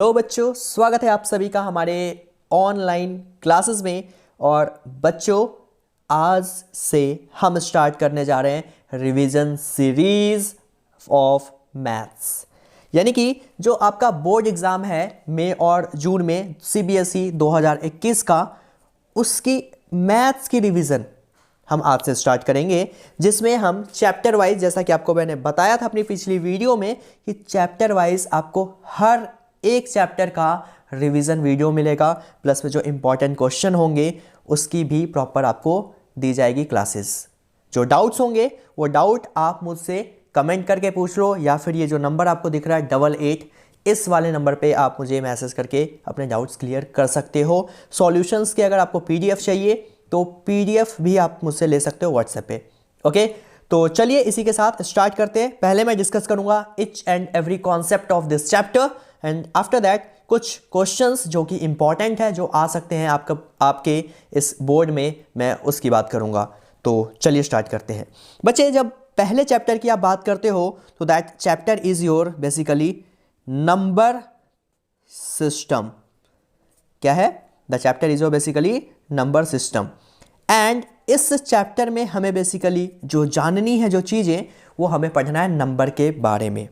Hello बच्चों, स्वागत है आप सभी का हमारे ऑनलाइन क्लासेस में। और बच्चों, आज से हम स्टार्ट करने जा रहे हैं रिवीजन सीरीज ऑफ मैथ्स। यानी कि जो आपका बोर्ड एग्ज़ाम है मई और जून में सीबीएसई 2021 का, उसकी मैथ्स की रिवीजन हम आज से स्टार्ट करेंगे, जिसमें हम चैप्टर वाइज, जैसा कि आपको मैंने बताया था अपनी पिछली वीडियो में, कि चैप्टर वाइज आपको हर एक चैप्टर का रिवीजन वीडियो मिलेगा, प्लस में जो इंपॉर्टेंट क्वेश्चन होंगे उसकी भी प्रॉपर आपको दी जाएगी क्लासेस। जो डाउट्स होंगे वो डाउट आप मुझसे कमेंट करके पूछ लो, या फिर ये जो नंबर आपको दिख रहा है 88, इस वाले नंबर पे आप मुझे मैसेज करके अपने डाउट्स क्लियर कर सकते हो। सॉल्यूशंस के अगर आपको पीडीएफ चाहिए तो पीडीएफ भी आप मुझसे ले सकते हो व्हाट्सएप पे। ओके, तो चलिए इसी के साथ स्टार्ट करते हैं। पहले मैं डिस्कस करूंगा each and every concept of this chapter, and after that कुछ क्वेश्चंस जो कि इंपॉर्टेंट है, जो आ सकते हैं आपके इस बोर्ड में, मैं उसकी बात करूंगा। तो चलिए स्टार्ट करते हैं। बच्चे, जब पहले चैप्टर की आप बात करते हो तो that chapter is your basically number system. क्या है? The chapter is your basically number system. And इस चैप्टर में हमें बेसिकली जो जाननी है, जो चीज़ें, वो हमें पढ़ना है नंबर के बारे में।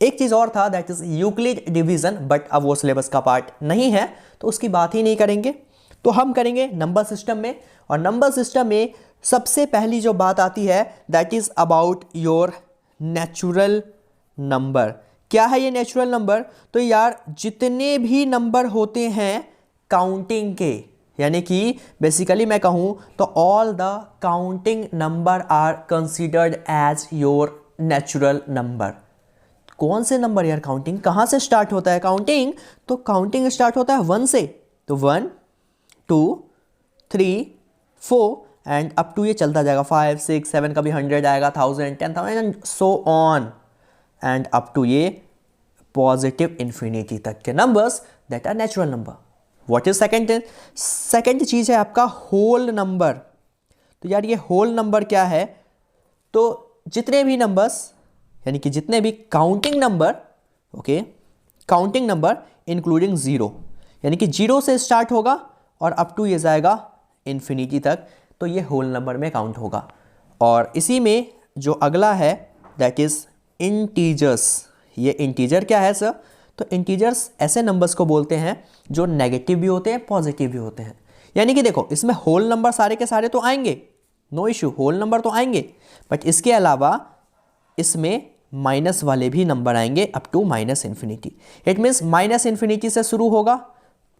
एक चीज़ और था, that is Euclid division, but अब वो सिलेबस का पार्ट नहीं है तो उसकी बात ही नहीं करेंगे। तो हम करेंगे नंबर सिस्टम में। और नंबर सिस्टम में सबसे पहली जो बात आती है, that is about your natural number. क्या है ये नेचुरल नंबर? तो यार, जितने भी नंबर होते हैं काउंटिंग के, यानी कि बेसिकली मैं कहूं तो all the counting number are considered as your natural number. कौन से नंबर यार? काउंटिंग कहां से स्टार्ट होता है? काउंटिंग तो काउंटिंग स्टार्ट होता है 1 से। तो 1 2 3 4 एंड अप टू ये चलता जाएगा 5 6 7, कभी 100 आएगा, 1000 10,000 and so on, and up to ये पॉजिटिव इंफिनिटी तक के numbers that are natural number. What is second चीज है आपका होल नंबर। तो यार ये होल नंबर क्या है? तो जितने भी नंबर्स, यानी कि जितने भी counting number, okay, counting number including zero, यानी कि जीरो से स्टार्ट होगा और अप टू ये जाएगा इन्फिनिटी तक, तो ये होल नंबर में काउंट होगा। और इसी में जो अगला है दैट इज इंटीजर्स। ये इंटीजर क्या है सर? तो इंटीजर्स ऐसे नंबर्स को बोलते हैं जो नेगेटिव भी होते हैं, पॉजिटिव भी होते हैं। यानी कि देखो, इसमें होल नंबर सारे के सारे तो आएंगे, नो इश्यू, होल नंबर तो आएंगे, बट इसके अलावा इसमें माइनस वाले भी नंबर आएंगे up to minus infinity. It means minus infinity से शुरू होगा,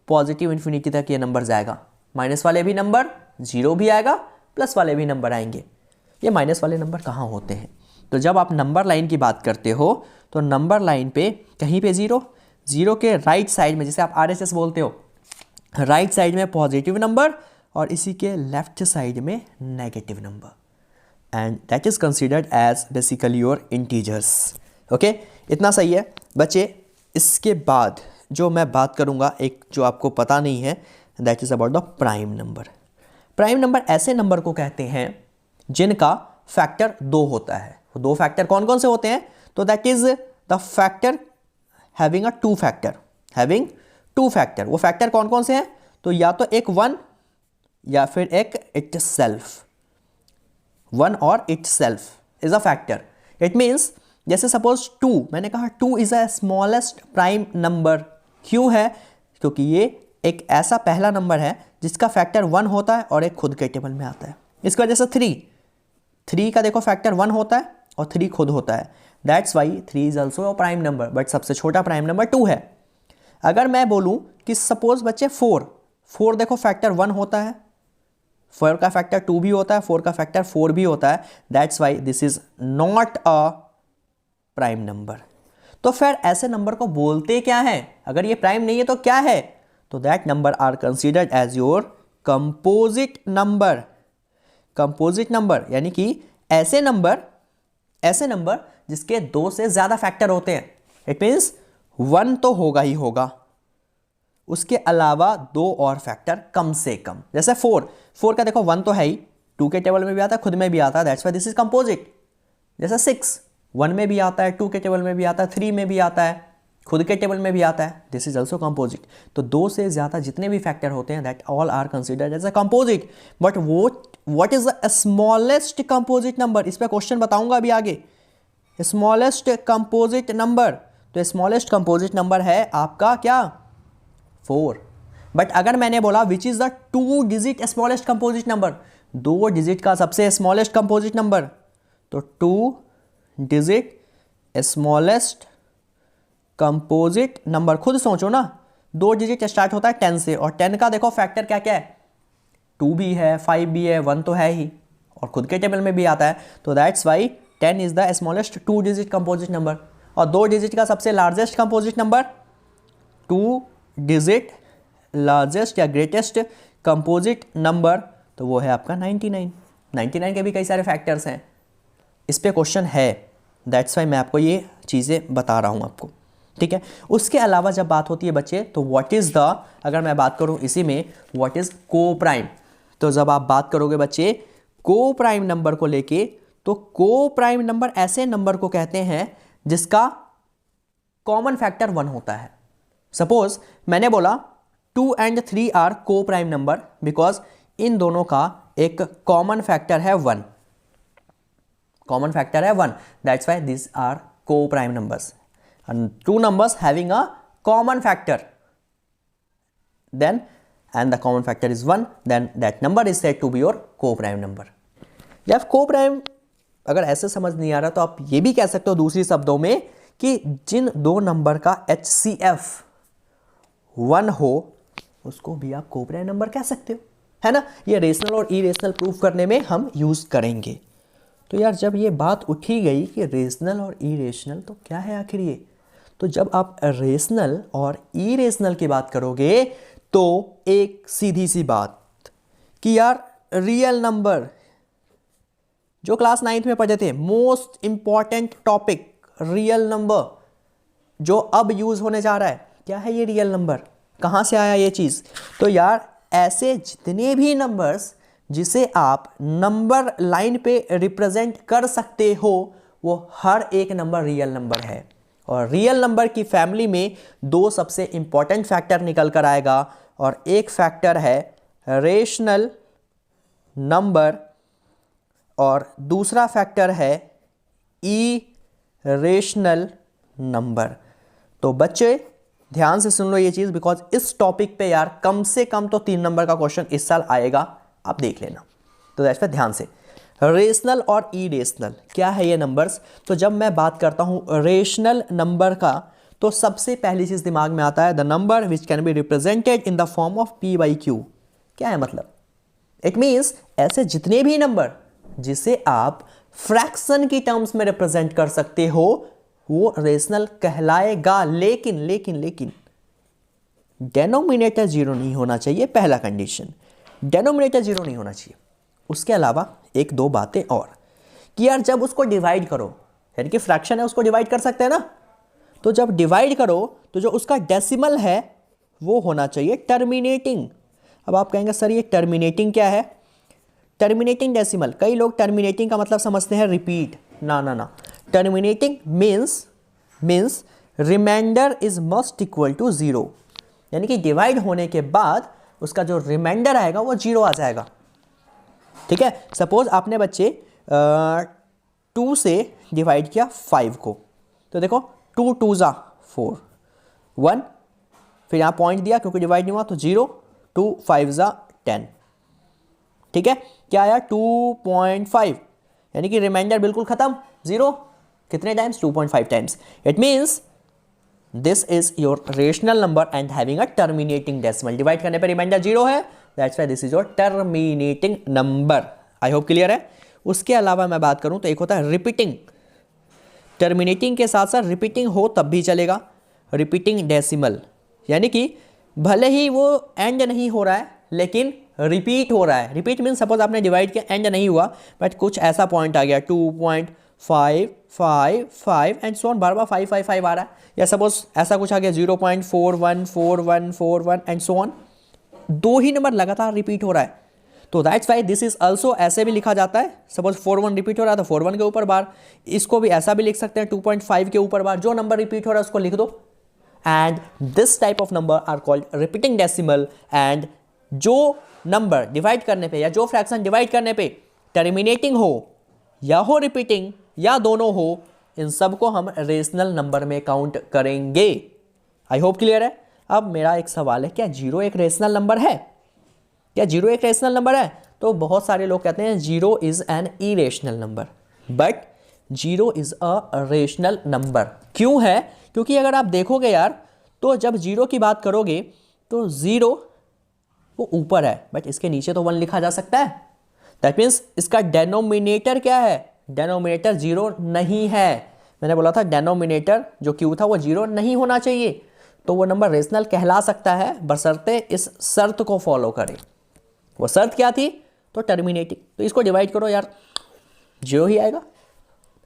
पॉजिटिव इन्फिनिटी तक ये नंबर जाएगा। माइनस वाले भी नंबर, जीरो भी आएगा, प्लस वाले भी नंबर आएंगे। ये माइनस वाले नंबर कहाँ होते हैं? तो जब आप नंबर लाइन की बात करते हो तो नंबर लाइन पे कहीं पे जीरो, जीरो के राइट साइड में, जिसे आप आरएसएस बोलते हो, राइट साइड में पॉजिटिव नंबर और इसी के लेफ्ट साइड में negative number, and that is considered as basically your integers. Okay, इतना सही है बच्चे। इसके बाद जो मैं बात करूंगा, एक जो आपको पता नहीं है, that is about the prime number. Prime number ऐसे नंबर को कहते हैं जिनका फैक्टर 2 होता है। दो फैक्टर कौन कौन से होते हैं? तो that is the factor having a two factor, having two factor. वो फैक्टर कौन कौन से हैं? तो या तो एक 1 या फिर एक इटसेल्फ। 1 और itself is a factor. It means जैसे सपोज 2, मैंने कहा 2 is a smallest prime number. क्यों है? क्योंकि ये एक ऐसा पहला नंबर है जिसका फैक्टर 1 होता है और एक खुद के टेबल में आता है। इसकी वजह से 3 का देखो फैक्टर 1 होता है और 3 खुद होता है। That's Y 3 is also a prime number, but सबसे छोटा प्राइम नंबर 2 है। अगर मैं बोलूं कि सपोज बच्चे 4 देखो फैक्टर 1 होता है, 4 का फैक्टर 2 भी होता है, 4 का फैक्टर 4 भी होता है। That's why this is not a prime number. तो फिर ऐसे नंबर को बोलते क्या है? अगर ये प्राइम नहीं है तो क्या है? तो that number are considered as your composite number. Composite number यानी कि ऐसे नंबर जिसके 2 से ज्यादा फैक्टर होते हैं। इट मीन्स 1 तो होगा ही होगा, उसके अलावा 2 और फैक्टर कम से कम। जैसे 4 का देखो 1 तो है ही, 2 के टेबल में भी आता है, खुद में भी आता है, that's why this is composite. जैसे 6 1 में भी आता है, 2 के टेबल में भी आता है, 3 में भी आता है, खुद के टेबल में भी आता है, दिस इज ऑल्सो कंपोजिट। तो 2 से ज़्यादा जितने भी फैक्टर होते हैं that all are considered as a composite. But what is the smallest composite number, इस पर क्वेश्चन बताऊंगा अभी आगे। स्मॉलेस्ट कंपोजिट नंबर, तो स्मॉलेस्ट कंपोजिट नंबर है आपका क्या 4। बट अगर मैंने बोला which is the 2 digit smallest composite number, 2 digit का सबसे स्मॉलेस्ट कंपोजिट नंबर, तो 2 डिजिट स्मॉलेस्ट कंपोजिट नंबर, खुद सोचो ना, 2 डिजिट स्टार्ट होता है 10 से, और 10 का देखो फैक्टर क्या क्या है, 2 भी है, 5 भी है, 1 तो है ही, और खुद के टेबल में भी आता है। तो that's why 10 is the smallest 2 digit composite number. और 2 डिजिट का सबसे largest composite number, 2 digit largest या ग्रेटेस्ट कंपोजिट नंबर, तो वो है आपका 99। 99 के भी कई सारे फैक्टर्स हैं, इस पे क्वेश्चन है, दैट्स वाई मैं आपको ये चीज़ें बता रहा हूँ आपको, ठीक है। उसके अलावा जब बात होती है बच्चे, तो व्हाट इज़ द, अगर मैं बात करूँ इसी में, व्हाट इज़ को प्राइम, तो जब आप बात करोगे बच्चे को प्राइम नंबर को लेके, तो को प्राइम नंबर ऐसे नंबर को कहते हैं जिसका कॉमन फैक्टर 1 होता है। सपोज मैंने बोला 2 and 3 आर को प्राइम नंबर बिकॉज इन दोनों का एक कॉमन फैक्टर है 1, कॉमन फैक्टर है 1, दैट्स वाई दिस आर को prime numbers. and 2 numbers having a common factor, then and the common factor is 1, then that number is said to be your co-prime number। जब co-prime अगर ऐसे समझ नहीं आ रहा तो आप ये भी कह सकते हो दूसरी शब्दों में कि जिन 2 नंबर का HCF 1 हो उसको भी आप co-prime नंबर कह सकते हो, है ना। ये रेशनल और इरेशनल प्रूफ करने में हम यूज करेंगे। तो यार जब ये बात उठी गई कि रेशनल और इरेशनल, तो क्या है आखिर ये, तो जब आप रेशनल और इरेशनल की बात करोगे तो एक सीधी सी बात कि यार रियल नंबर, जो क्लास 9th में पढ़े थे, most important topic real number, जो अब यूज होने जा रहा है, क्या है ये रियल नंबर, कहाँ से आया ये चीज़। तो यार ऐसे जितने भी नंबर्स जिसे आप नंबर लाइन पे रिप्रेजेंट कर सकते हो, वो हर एक नंबर रियल नंबर है। और रियल नंबर की फैमिली में 2 सबसे इंपॉर्टेंट फैक्टर निकल कर आएगा, और एक फैक्टर है रेशनल नंबर और दूसरा फैक्टर है इरेशनल नंबर। तो बच्चे ध्यान से सुन लो ये चीज़, बिकॉज इस टॉपिक पे यार कम से कम तो 3 नंबर का क्वेश्चन इस साल आएगा, आप देख लेना। तो दैट्स पे ध्यान से, रेशनल और इरेशनल क्या है ये नंबर्स। तो जब मैं बात करता हूँ रेशनल नंबर का, तो सबसे पहली चीज़ दिमाग में आता है the number which can be represented in the form of p/q। क्या है मतलब, इट मीन्स ऐसे जितने भी नंबर जिसे आप फ्रैक्शन की टर्म्स में रिप्रेजेंट कर सकते हो वो रेशनल कहलाएगा। लेकिन लेकिन लेकिन डेनोमिनेटर 0 नहीं होना चाहिए, पहला कंडीशन, डेनोमिनेटर 0 नहीं होना चाहिए। उसके अलावा 1-2 बातें और कि यार जब उसको डिवाइड करो, यानी कि फ्रैक्शन है उसको डिवाइड कर सकते हैं ना, तो जब डिवाइड करो तो जो उसका डेसिमल है वो होना चाहिए टर्मिनेटिंग। अब आप कहेंगे सर ये टर्मिनेटिंग क्या है, टर्मिनेटिंग डेसिमल, कई लोग टर्मिनेटिंग का मतलब समझते हैं रिपीट, ना ना ना, terminating means remainder is must equal to 0, यानी कि डिवाइड होने के बाद उसका जो रिमाइंडर आएगा वो 0 आ जाएगा। ठीक है, सपोज आपने बच्चे 2 से डिवाइड किया 5 को, तो देखो 2 2 ज़ा 4 1, फिर यहाँ पॉइंट दिया क्योंकि डिवाइड नहीं हुआ तो 0, 2 5 ज़ा 10। ठीक है, क्या आया 2.5, यानी कि रिमाइंडर बिल्कुल खत्म 0, कितने times 2.5 times. It means this is your rational number and having a terminating decimal, divide करने पर रिमाइंडर 0 है, that's why this is your terminating number. I hope clear है। उसके अलावा मैं बात करूं तो एक होता है रिपीटिंग, टर्मिनेटिंग के साथ साथ रिपीटिंग हो तब भी चलेगा, रिपीटिंग डेसिमल, यानी कि भले ही वो एंड नहीं हो रहा है लेकिन रिपीट हो रहा है। रिपीट मीन सपोज आपने डिवाइड किया एंड नहीं हुआ बट कुछ ऐसा पॉइंट आ गया 2.555 एंड सो ऑन, बार बार 555 आ रहा है, या सपोज ऐसा कुछ आ गया 0.414141 and so on, 2 he number लगातार रिपीट हो रहा है। तो that's why this is also, ऐसे भी लिखा जाता है, सपोज 41 रिपीट हो रहा है तो 41 के ऊपर बार, इसको भी ऐसा भी लिख सकते हैं 2.5 के ऊपर बार, जो नंबर रिपीट हो रहा है उसको लिख दो, and this type of number are called repeating decimal. And जो नंबर डिवाइड करने पे या जो फ्रैक्शन डिवाइड करने पे टर्मिनेटिंग हो या हो रिपीटिंग या दोनों हो, इन सब को हम रेशनल नंबर में काउंट करेंगे। आई होप क्लियर है। अब मेरा एक सवाल है, क्या जीरो एक रेशनल नंबर है? क्या जीरो एक रेशनल नंबर है? तो बहुत सारे लोग कहते हैं zero is an irrational number, but zero is a rational number. क्यों है? क्योंकि अगर आप देखोगे यार, तो जब जीरो की बात करोगे तो जीरो वो ऊपर है, बट इसके नीचे तो वन लिखा जा सकता है। दैट मीन्स इसका डेनोमिनेटर क्या है? डेनोमिनेटर जीरो नहीं है। मैंने बोला था डेनोमिनेटर जो क्यू था वो जीरो नहीं होना चाहिए, तो वो नंबर रेशनल कहला सकता है, बशर्ते इस शर्त को फॉलो करे। वो शर्त क्या थी? तो टर्मिनेटिंग। तो इसको डिवाइड करो यार, जीरो ही आएगा,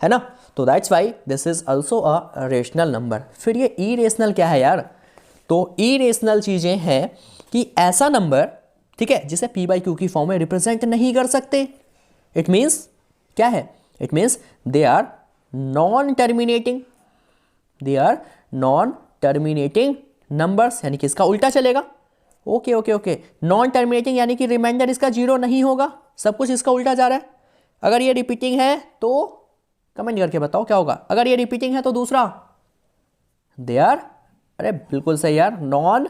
है ना? तो that's why this is also a rational number. फिर ये इरेशनल क्या है यार? तो इरेशनल चीजें हैं कि ऐसा नंबर, ठीक है, जिसे पी बाई क्यू की फॉर्म में रिप्रेजेंट नहीं कर सकते। इट मीन्स क्या है? It means they are non terminating, they are non terminating numbers, यानी कि इसका उल्टा चलेगा। Okay okay okay, non terminating यानी कि रिमाइंडर इसका जीरो नहीं होगा, सब कुछ इसका उल्टा जा रहा है। अगर ये रिपीटिंग है तो कमेंट करके बताओ क्या होगा। अगर ये रिपीटिंग है तो दूसरा, दे आर, अरे बिल्कुल सही यार, non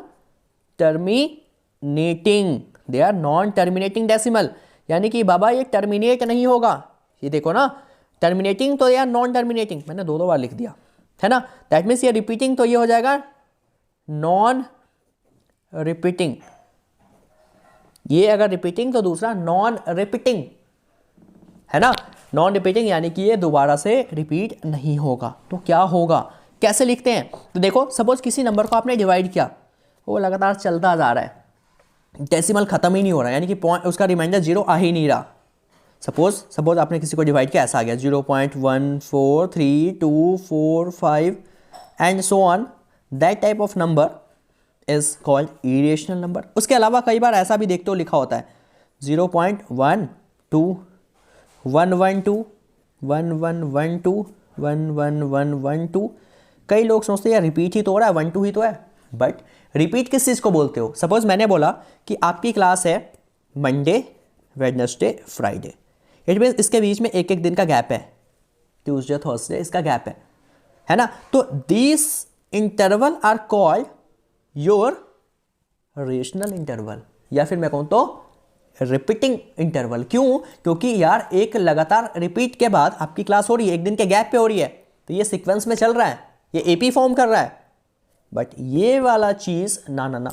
terminating, they are non terminating decimal, यानी कि बाबा ये टर्मिनेट नहीं होगा। ये देखो ना, टर्मिनेटिंग तो यार नॉन टर्मिनेटिंग, मैंने दो बार लिख दिया, है ना? दैट मीन्स ये रिपीटिंग तो ये हो जाएगा नॉन रिपीटिंग, ये अगर रिपीटिंग तो दूसरा नॉन रिपीटिंग, है ना? नॉन रिपीटिंग यानी कि ये दोबारा से रिपीट नहीं होगा। तो क्या होगा, कैसे लिखते हैं? तो देखो, सपोज किसी नंबर को आपने डिवाइड किया, वो लगातार चलता जा रहा है, डेसिमल खत्म ही नहीं हो रहा है, यानी कि पॉइंट उसका रिमाइंडर जीरो आ ही नहीं रहा। सपोज आपने किसी को डिवाइड किया, ऐसा आ गया 0.143245 and so on. That type of number is called irrational number. उसके अलावा कई बार ऐसा भी देखते हो लिखा होता है 0.12 112 1112 11112। कई लोग सोचते हैं यार रिपीट ही तो हो रहा है, 1 2 ही तो है, बट रिपीट किस चीज़ को बोलते हो? सपोज मैंने बोला कि आपकी क्लास है Monday, Wednesday, Friday, it means इसके बीच में एक एक दिन का गैप है, ट्यूसडे, थर्सडे, इसका गैप है ना? तो this interval are called your rational interval, या फिर मैं कहूँ तो रिपीटिंग इंटरवल। क्यों? क्योंकि यार एक लगातार रिपीट के बाद आपकी क्लास हो रही है, एक दिन के गैप पे हो रही है, तो ये सीक्वेंस में चल रहा है, ये एपी फॉर्म कर रहा है। बट ये वाला चीज ना,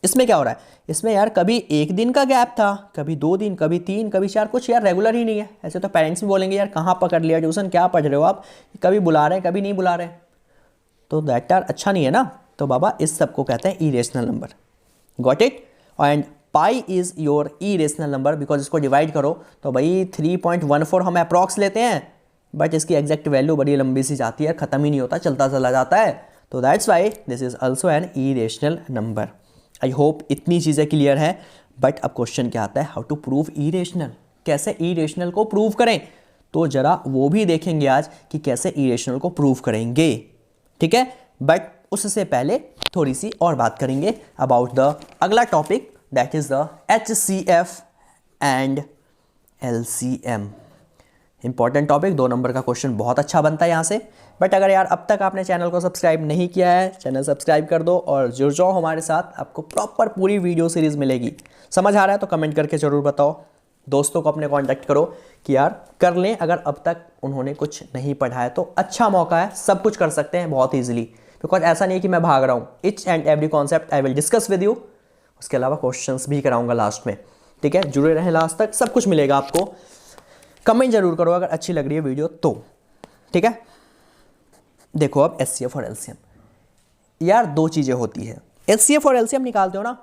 इसमें क्या हो रहा है? इसमें यार कभी एक दिन का गैप था, कभी 2 दिन, कभी 3, कभी 4, कुछ यार रेगुलर ही नहीं है। ऐसे तो पेरेंट्स भी बोलेंगे यार कहाँ पकड़ लिया ट्यूशन, क्या पढ़ रहे हो आप, कभी बुला रहे हैं कभी नहीं बुला रहे, तो दैट आर अच्छा नहीं है ना। तो बाबा इस सब को कहते हैं irrational number. Got it? And pi is your irrational number because इसको डिवाइड करो तो भाई 3.14 हम अप्रॉक्स लेते हैं, बट इसकी एग्जैक्ट वैल्यू बड़ी लंबी सी जाती है, खत्म ही नहीं होता, चलता चला जाता है। तो that's why this is also an irrational number. I hope इतनी चीज़ें क्लियर है। बट अब क्वेश्चन क्या आता है, हाउ टू प्रूव इरेशनल, कैसे इरेशनल को प्रूव करें? तो जरा वो भी देखेंगे आज कि कैसे इरेशनल को प्रूव करेंगे, ठीक है? बट उससे पहले थोड़ी सी और बात करेंगे अबाउट द अगला topic, that is the HCF and LCM। Important topic, 2 number का क्वेश्चन बहुत अच्छा बनता है यहाँ से। बट अगर यार अब तक आपने चैनल को सब्सक्राइब नहीं किया है, चैनल सब्सक्राइब कर दो और जुड़ जाओ हमारे साथ, आपको प्रॉपर पूरी वीडियो सीरीज मिलेगी। समझ आ रहा है तो कमेंट करके ज़रूर बताओ, दोस्तों को अपने कॉन्टैक्ट करो कि यार कर लें, अगर अब तक उन्होंने कुछ नहीं पढ़ा है तो अच्छा मौका है, सब कुछ कर सकते हैं बहुत ईजिली। बिकॉज ऐसा नहीं कि मैं भाग रहा हूँ, each and every concept I will discuss with you, उसके अलावा क्वेश्चंस भी कराऊंगा लास्ट में, ठीक है? जुड़े रहें लास्ट तक, सब कुछ मिलेगा आपको। कमेंट जरूर करो अगर अच्छी लग रही है वीडियो तो, ठीक है? देखो अब HCF और LCM, यार 2 चीज़ें होती है। HCF और LCM निकालते हो ना,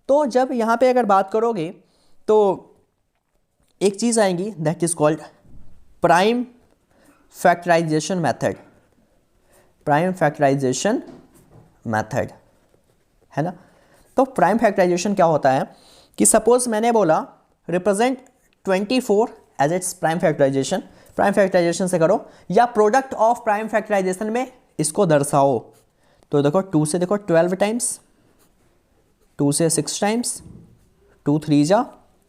तो जब यहाँ पे अगर बात करोगे तो एक चीज़ आएगी that is called prime factorization method. Prime factorization method, है ना? तो प्राइम फैक्टराइजेशन क्या होता है कि सपोज मैंने बोला represent 24 as its prime factorization, prime factorization से करो, या प्रोडक्ट ऑफ प्राइम फैक्टराइजेशन में इसको दर्शाओ। तो देखो 2 से देखो 12 टाइम्स, 2 से 6 टाइम्स, 2 3 जा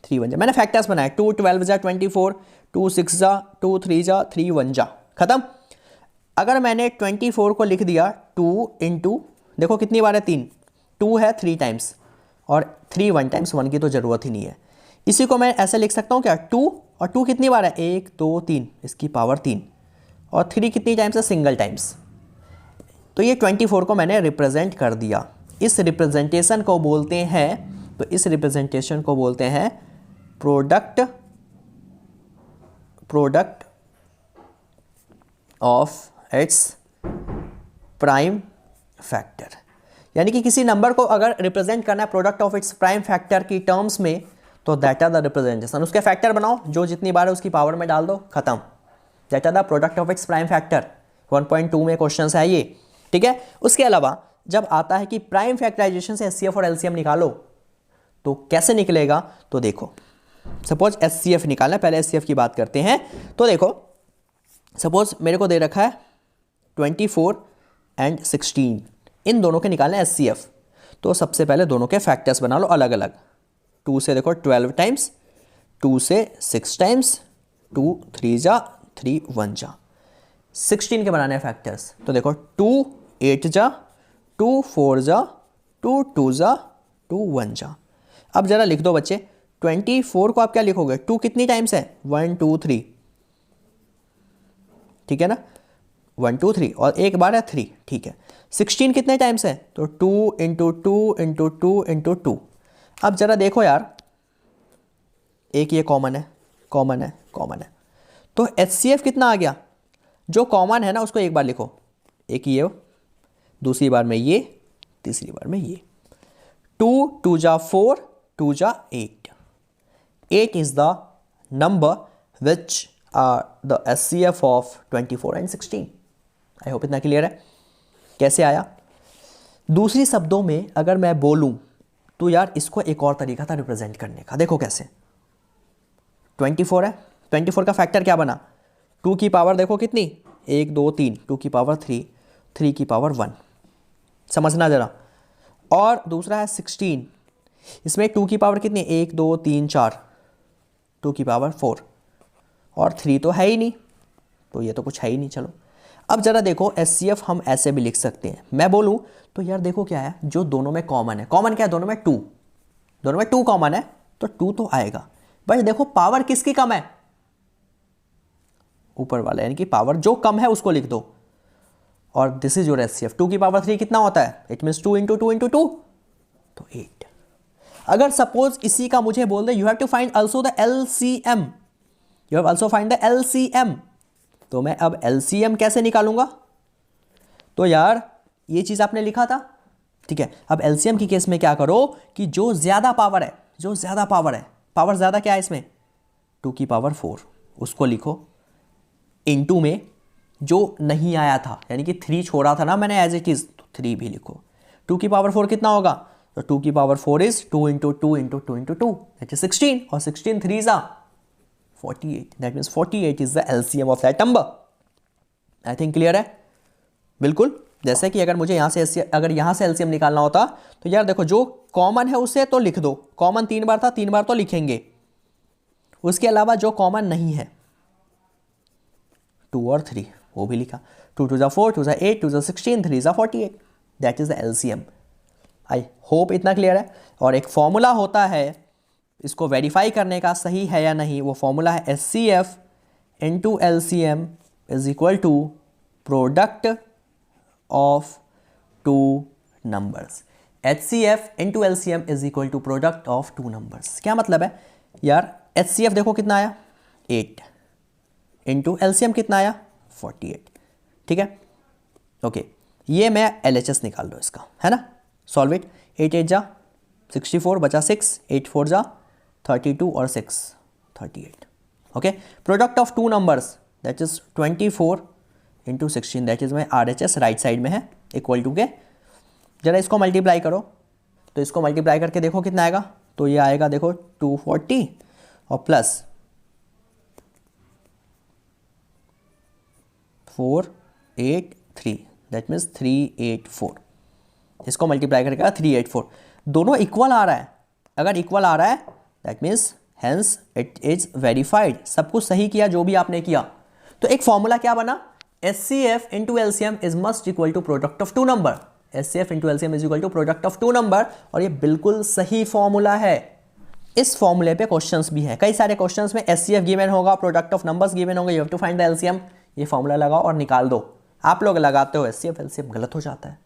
3 1 जा। मैंने फैक्टर्स बनाए, 2 12 जा 24, 2 6 जा 2 3 जा 3 1 जा, खत्म। अगर मैंने 24 को लिख दिया 2 इंटू, देखो कितनी बार है 3, 2 है 3 टाइम्स और 3 1 टाइम्स, 1 की तो ज़रूरत ही नहीं है। इसी को मैं ऐसे लिख सकता हूँ क्या, 2 और 2 कितनी बार है, 1 2 3, इसकी पावर 3, और 3 कितनी टाइम्स है, सिंगल टाइम्स। तो ये 24 को मैंने रिप्रेजेंट कर दिया। इस रिप्रेजेंटेशन को बोलते हैं, तो इस रिप्रेजेंटेशन को बोलते हैं product of its prime factor. यानी कि किसी नंबर को अगर रिप्रेजेंट करना है product of its prime factor की टर्म्स में, तो दैट आर द रिप्रेजेंटेशन। उसके फैक्टर बनाओ, जो जितनी बार है उसकी पावर में डाल दो, खत्म। That are the product of its prime factor. 1.2 में क्वेश्चन है ये, ठीक है। उसके अलावा जब आता है कि प्राइम फैक्टराइजेशन से एचसीएफ और एलसीएम निकालो, तो कैसे निकलेगा, तो देखो सपोज एचसीएफ निकालना, पहले एचसीएफ की बात करते हैं। तो देखो सपोज मेरे को दे रखा है 24 एंड 16, इन दोनों के निकालना है एचसीएफ। तो सबसे पहले दोनों के फैक्टर्स बना लो अलग अलग। 2 से देखो 12 टाइम्स, 2 से 6 टाइम्स, 2 3 जा 3 1 जा। 16 के बनाने हैं फैक्टर्स, तो देखो 2 8 जा, 2 4 जा, 2 2 जा, 2 1 जा। अब जरा लिख दो बच्चे, 24 को आप क्या लिखोगे, 2 कितनी टाइम्स है, 1 2 3, ठीक है ना, 1 2 3, और एक बार है 3, ठीक है। 16 कितने टाइम्स है, तो 2 इंटू 2 इंटू 2 इंटू 2। अब जरा देखो यार, एक ये कॉमन है, कॉमन है, कॉमन है, तो एचसीएफ कितना आ गया, जो कॉमन है ना उसको एक बार लिखो, एक ये, दूसरी बार में ये, तीसरी बार में ये। 2 2 जा 4, 2 जा 8, 8 is the number which are the HCF of 24 and 16। I hope इतना क्लियर है। कैसे आया, दूसरी शब्दों में अगर मैं बोलूं तो यार इसको एक और तरीका था रिप्रेजेंट करने का, देखो कैसे। 24 है, 24 का फैक्टर क्या बना, 2 की पावर देखो कितनी, 1 2 3, 2 की पावर 3, 3 की पावर 1, समझना जरा। और दूसरा है 16, इसमें 2 की पावर कितनी, 1 2 3 4, 2 की पावर 4, और 3 तो है ही नहीं, तो ये तो कुछ है ही नहीं। चलो अब जरा देखो एचसीएफ हम ऐसे भी लिख सकते हैं, मैं बोलूं तो यार देखो क्या है, जो दोनों में कॉमन है, कॉमन क्या है, दोनों में 2, दोनों में 2 कॉमन है, तो 2 तो आएगा। बट देखो पावर किसकी कम है, ऊपर वाला, यानी कि पावर जो कम है उसको लिख दो, और दिस इज योर एचसीएफ। 2 की पावर 3 कितना होता है, इट मीन्स 2 इंटू 2 इंटू 2, तो 8। अगर सपोज इसी का मुझे बोल दे, you have to find also the LCM, you have also find the LCM, तो मैं अब एलसीएम कैसे निकालूंगा, तो यार ये चीज आपने लिखा था, ठीक है। अब एलसीएम की केस में क्या करो कि जो ज्यादा पावर है, जो ज्यादा पावर है, पावर ज्यादा क्या है इसमें, 2 की पावर 4, उसको लिखो, इनटू में जो नहीं आया था, यानी कि 3 छोड़ा था ना मैंने एज इट इज, तो 3 भी लिखो। 2 की पावर 4 कितना होगा, तो 2 की power 4 is 2 into 2 into 2 into 2, that is 16, और 16 3 जा 48, that means 48 is the LCM of that number. I think clear है, बिल्कुल। जैसे कि अगर मुझे अगर यहां से एलसीएम निकालना होता, तो यार देखो जो कॉमन है उसे तो लिख दो, कॉमन 3 बार था, 3 बार तो लिखेंगे। उसके अलावा जो कॉमन नहीं है, 2 और 3, वो भी लिखा, 2 2 जा 4, 2 जा 8, 2 जा 16, 3 जा 48, that is the LCM. I hope इतना क्लियर है। और एक फॉर्मूला होता है इसको वेरीफाई करने का, सही है या नहीं, वो फॉर्मूला है HCF into LCM is equal to product of 2 numbers. HCF into LCM is equal to product of 2 numbers. क्या मतलब है यार, एचसीएफ देखो कितना आया, 8, इंटू एलसीएम कितना आया, 48, ठीक है, ओके। ये मैं एलएचएस निकाल लो इसका, है ना, सॉल्व इट। 8 8 जा 64, बचा 6, 8 4 जा 32, और 6 38, okay. Product of 2 numbers that is 24 into 16, that is में आरएचएस राइट साइड में है, इक्वल टू के, जरा इसको मल्टीप्लाई करो, तो इसको मल्टीप्लाई करके देखो कितना आएगा, तो ये आएगा देखो 240 और प्लस 4 8 3, दैट मीन्स 384, इसको मल्टीप्लाई करके 384, दोनों इक्वल आ रहा है। अगर इक्वल आ रहा है that means hence it is verified, सब कुछ सही किया जो भी आपने किया। तो एक फॉर्मूला क्या बना, HCF into LCM is must equal to product of two number. HCF into LCM is equal to product of two number, और ये बिल्कुल सही फॉर्मूला है। इस फॉर्मूले पे क्वेश्चंस भी है, कई सारे क्वेश्चंस में HCF गिवन होगा, प्रोडक्ट ऑफ नंबर्स गिवन होंगे, you have to find the LCM. ये फॉर्मूला लगाओ और निकाल दो। आप लोग लगाते हो HCF एलसीएम, गलत हो जाता है।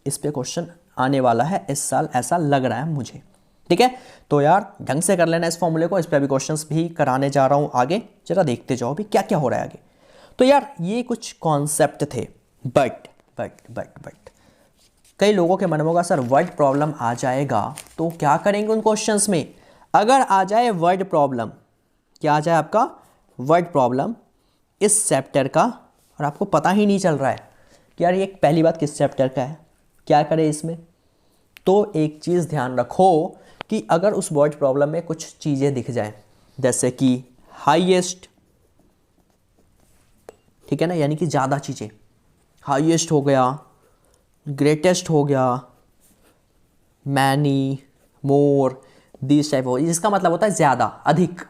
इस पे क्वेश्चन आने वाला है इस साल, ऐसा लग रहा है मुझे। ठीक है, तो यार ढंग से कर लेना इस फॉर्मूले को। इस पे अभी क्वेश्चंस भी कराने जा रहा हूं आगे, जरा देखते जाओ अभी क्या क्या हो रहा है आगे। तो यार ये कुछ कॉन्सेप्ट थे, बट कई लोगों के मन में होगा सर वर्ड प्रॉब्लम आ जाएगा तो क्या करेंगे उन क्वेश्चंस में। अगर आ जाए वर्ड प्रॉब्लम, क्या आ जाए आपका वर्ड प्रॉब्लम इस चैप्टर का, और आपको पता ही नहीं चल रहा है कि यार ये पहली बात किस चैप्टर का है, क्या करें इसमें, तो एक चीज़ ध्यान रखो कि अगर उस वर्ड प्रॉब्लम में कुछ चीज़ें दिख जाए, जैसे कि हाईएस्ट, ठीक है ना, यानी कि ज़्यादा चीज़ें, हाईएस्ट हो गया, ग्रेटेस्ट हो गया, मैनी, मोर, दिस टाइप हो, इसका मतलब होता है ज़्यादा, अधिक,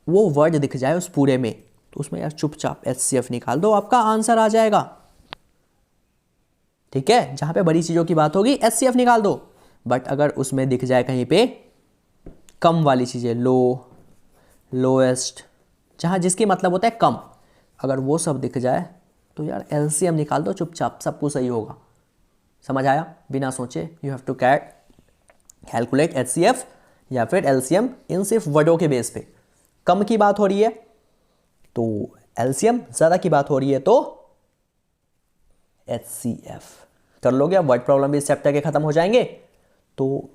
वो वर्ड दिख जाए उस पूरे में, तो उसमें यार चुपचाप HCF निकाल दो, आपका आंसर आ जाएगा। ठीक है, जहां पे बड़ी चीज़ों की बात होगी HCF निकाल दो। बट अगर उसमें दिख जाए कहीं पे कम वाली चीज़ें, लो, लोएस्ट, जहां जिसकी मतलब होता है कम, अगर वो सब दिख जाए तो यार LCM निकाल दो चुपचाप, सब कुछ सही होगा। समझ आया, बिना सोचे you have to calculate HCF या फिर LCM इन सिर्फ वर्डों के बेस पे। कम की बात हो रही है तो LCM, ज़्यादा की बात हो रही है तो HCF। कर लोगे, अब वर्ड प्रॉब्लम भी इस चैप्टर के खत्म हो जाएंगे, तो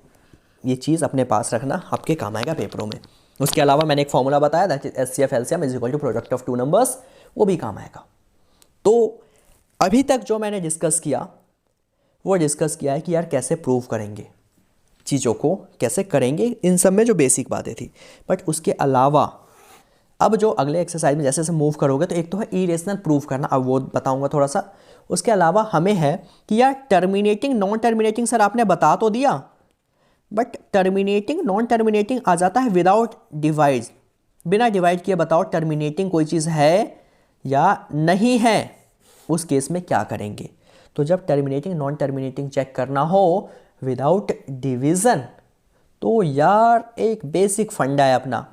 ये चीज़ अपने पास रखना, आपके काम आएगा पेपरों में। उसके अलावा मैंने एक फॉर्मूला बताया that is HCF LCM is equal to product of two numbers, वो भी काम आएगा। तो अभी तक जो मैंने डिस्कस किया वो डिस्कस किया है कि यार कैसे प्रूव करेंगे चीज़ों को, कैसे करेंगे, इन सब में जो बेसिक बातें थी। बट उसके अलावा अब जो अगले एक्सरसाइज में जैसे जैसे मूव करोगे, तो एक तो है इरेशनल प्रूव करना, अब वो बताऊंगा थोड़ा सा। उसके अलावा हमें है कि यार टर्मिनेटिंग, नॉन टर्मिनेटिंग सर आपने बता तो दिया, बट टर्मिनेटिंग, नॉन टर्मिनेटिंग आ जाता है विदाउट डिवाइड, बिना डिवाइड किए बताओ टर्मिनेटिंग कोई चीज़ है या नहीं है, उस केस में क्या करेंगे। तो जब टर्मिनेटिंग नॉन टर्मिनेटिंग चेक करना हो विदाउट डिवीज़न, तो यार एक बेसिक फंडा है अपना।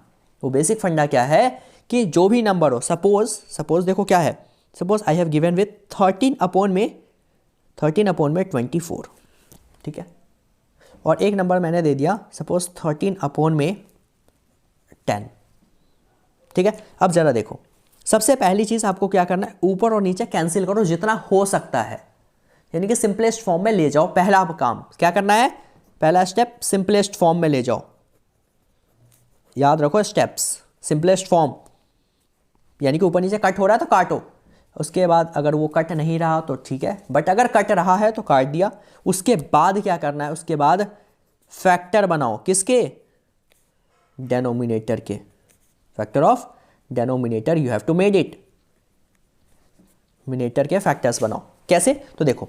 वो बेसिक फंडा क्या है कि जो भी नंबर हो, सपोज देखो क्या है, suppose I have given with 13 upon में 24, ठीक है, और एक नंबर मैंने दे दिया सपोज 13 अपॉन में 10, ठीक है। अब जरा देखो, सबसे पहली चीज़ आपको क्या करना है, ऊपर और नीचे कैंसिल करो जितना हो सकता है, यानी कि सिंपलेस्ट फॉर्म में ले जाओ। पहला काम क्या करना है, पहला स्टेप सिंपलेस्ट फॉर्म में ले जाओ, याद रखो स्टेप्स, सिंपलेस्ट फॉर्म, यानी कि ऊपर नीचे कट हो रहा है तो काटो, उसके बाद अगर वो कट नहीं रहा तो ठीक है, बट अगर कट रहा है तो काट दिया। उसके बाद क्या करना है, उसके बाद फैक्टर बनाओ, किसके, डेनोमिनेटर के, factor of denominator, you have to made it, मिनेटर के फैक्टर्स बनाओ। कैसे, तो देखो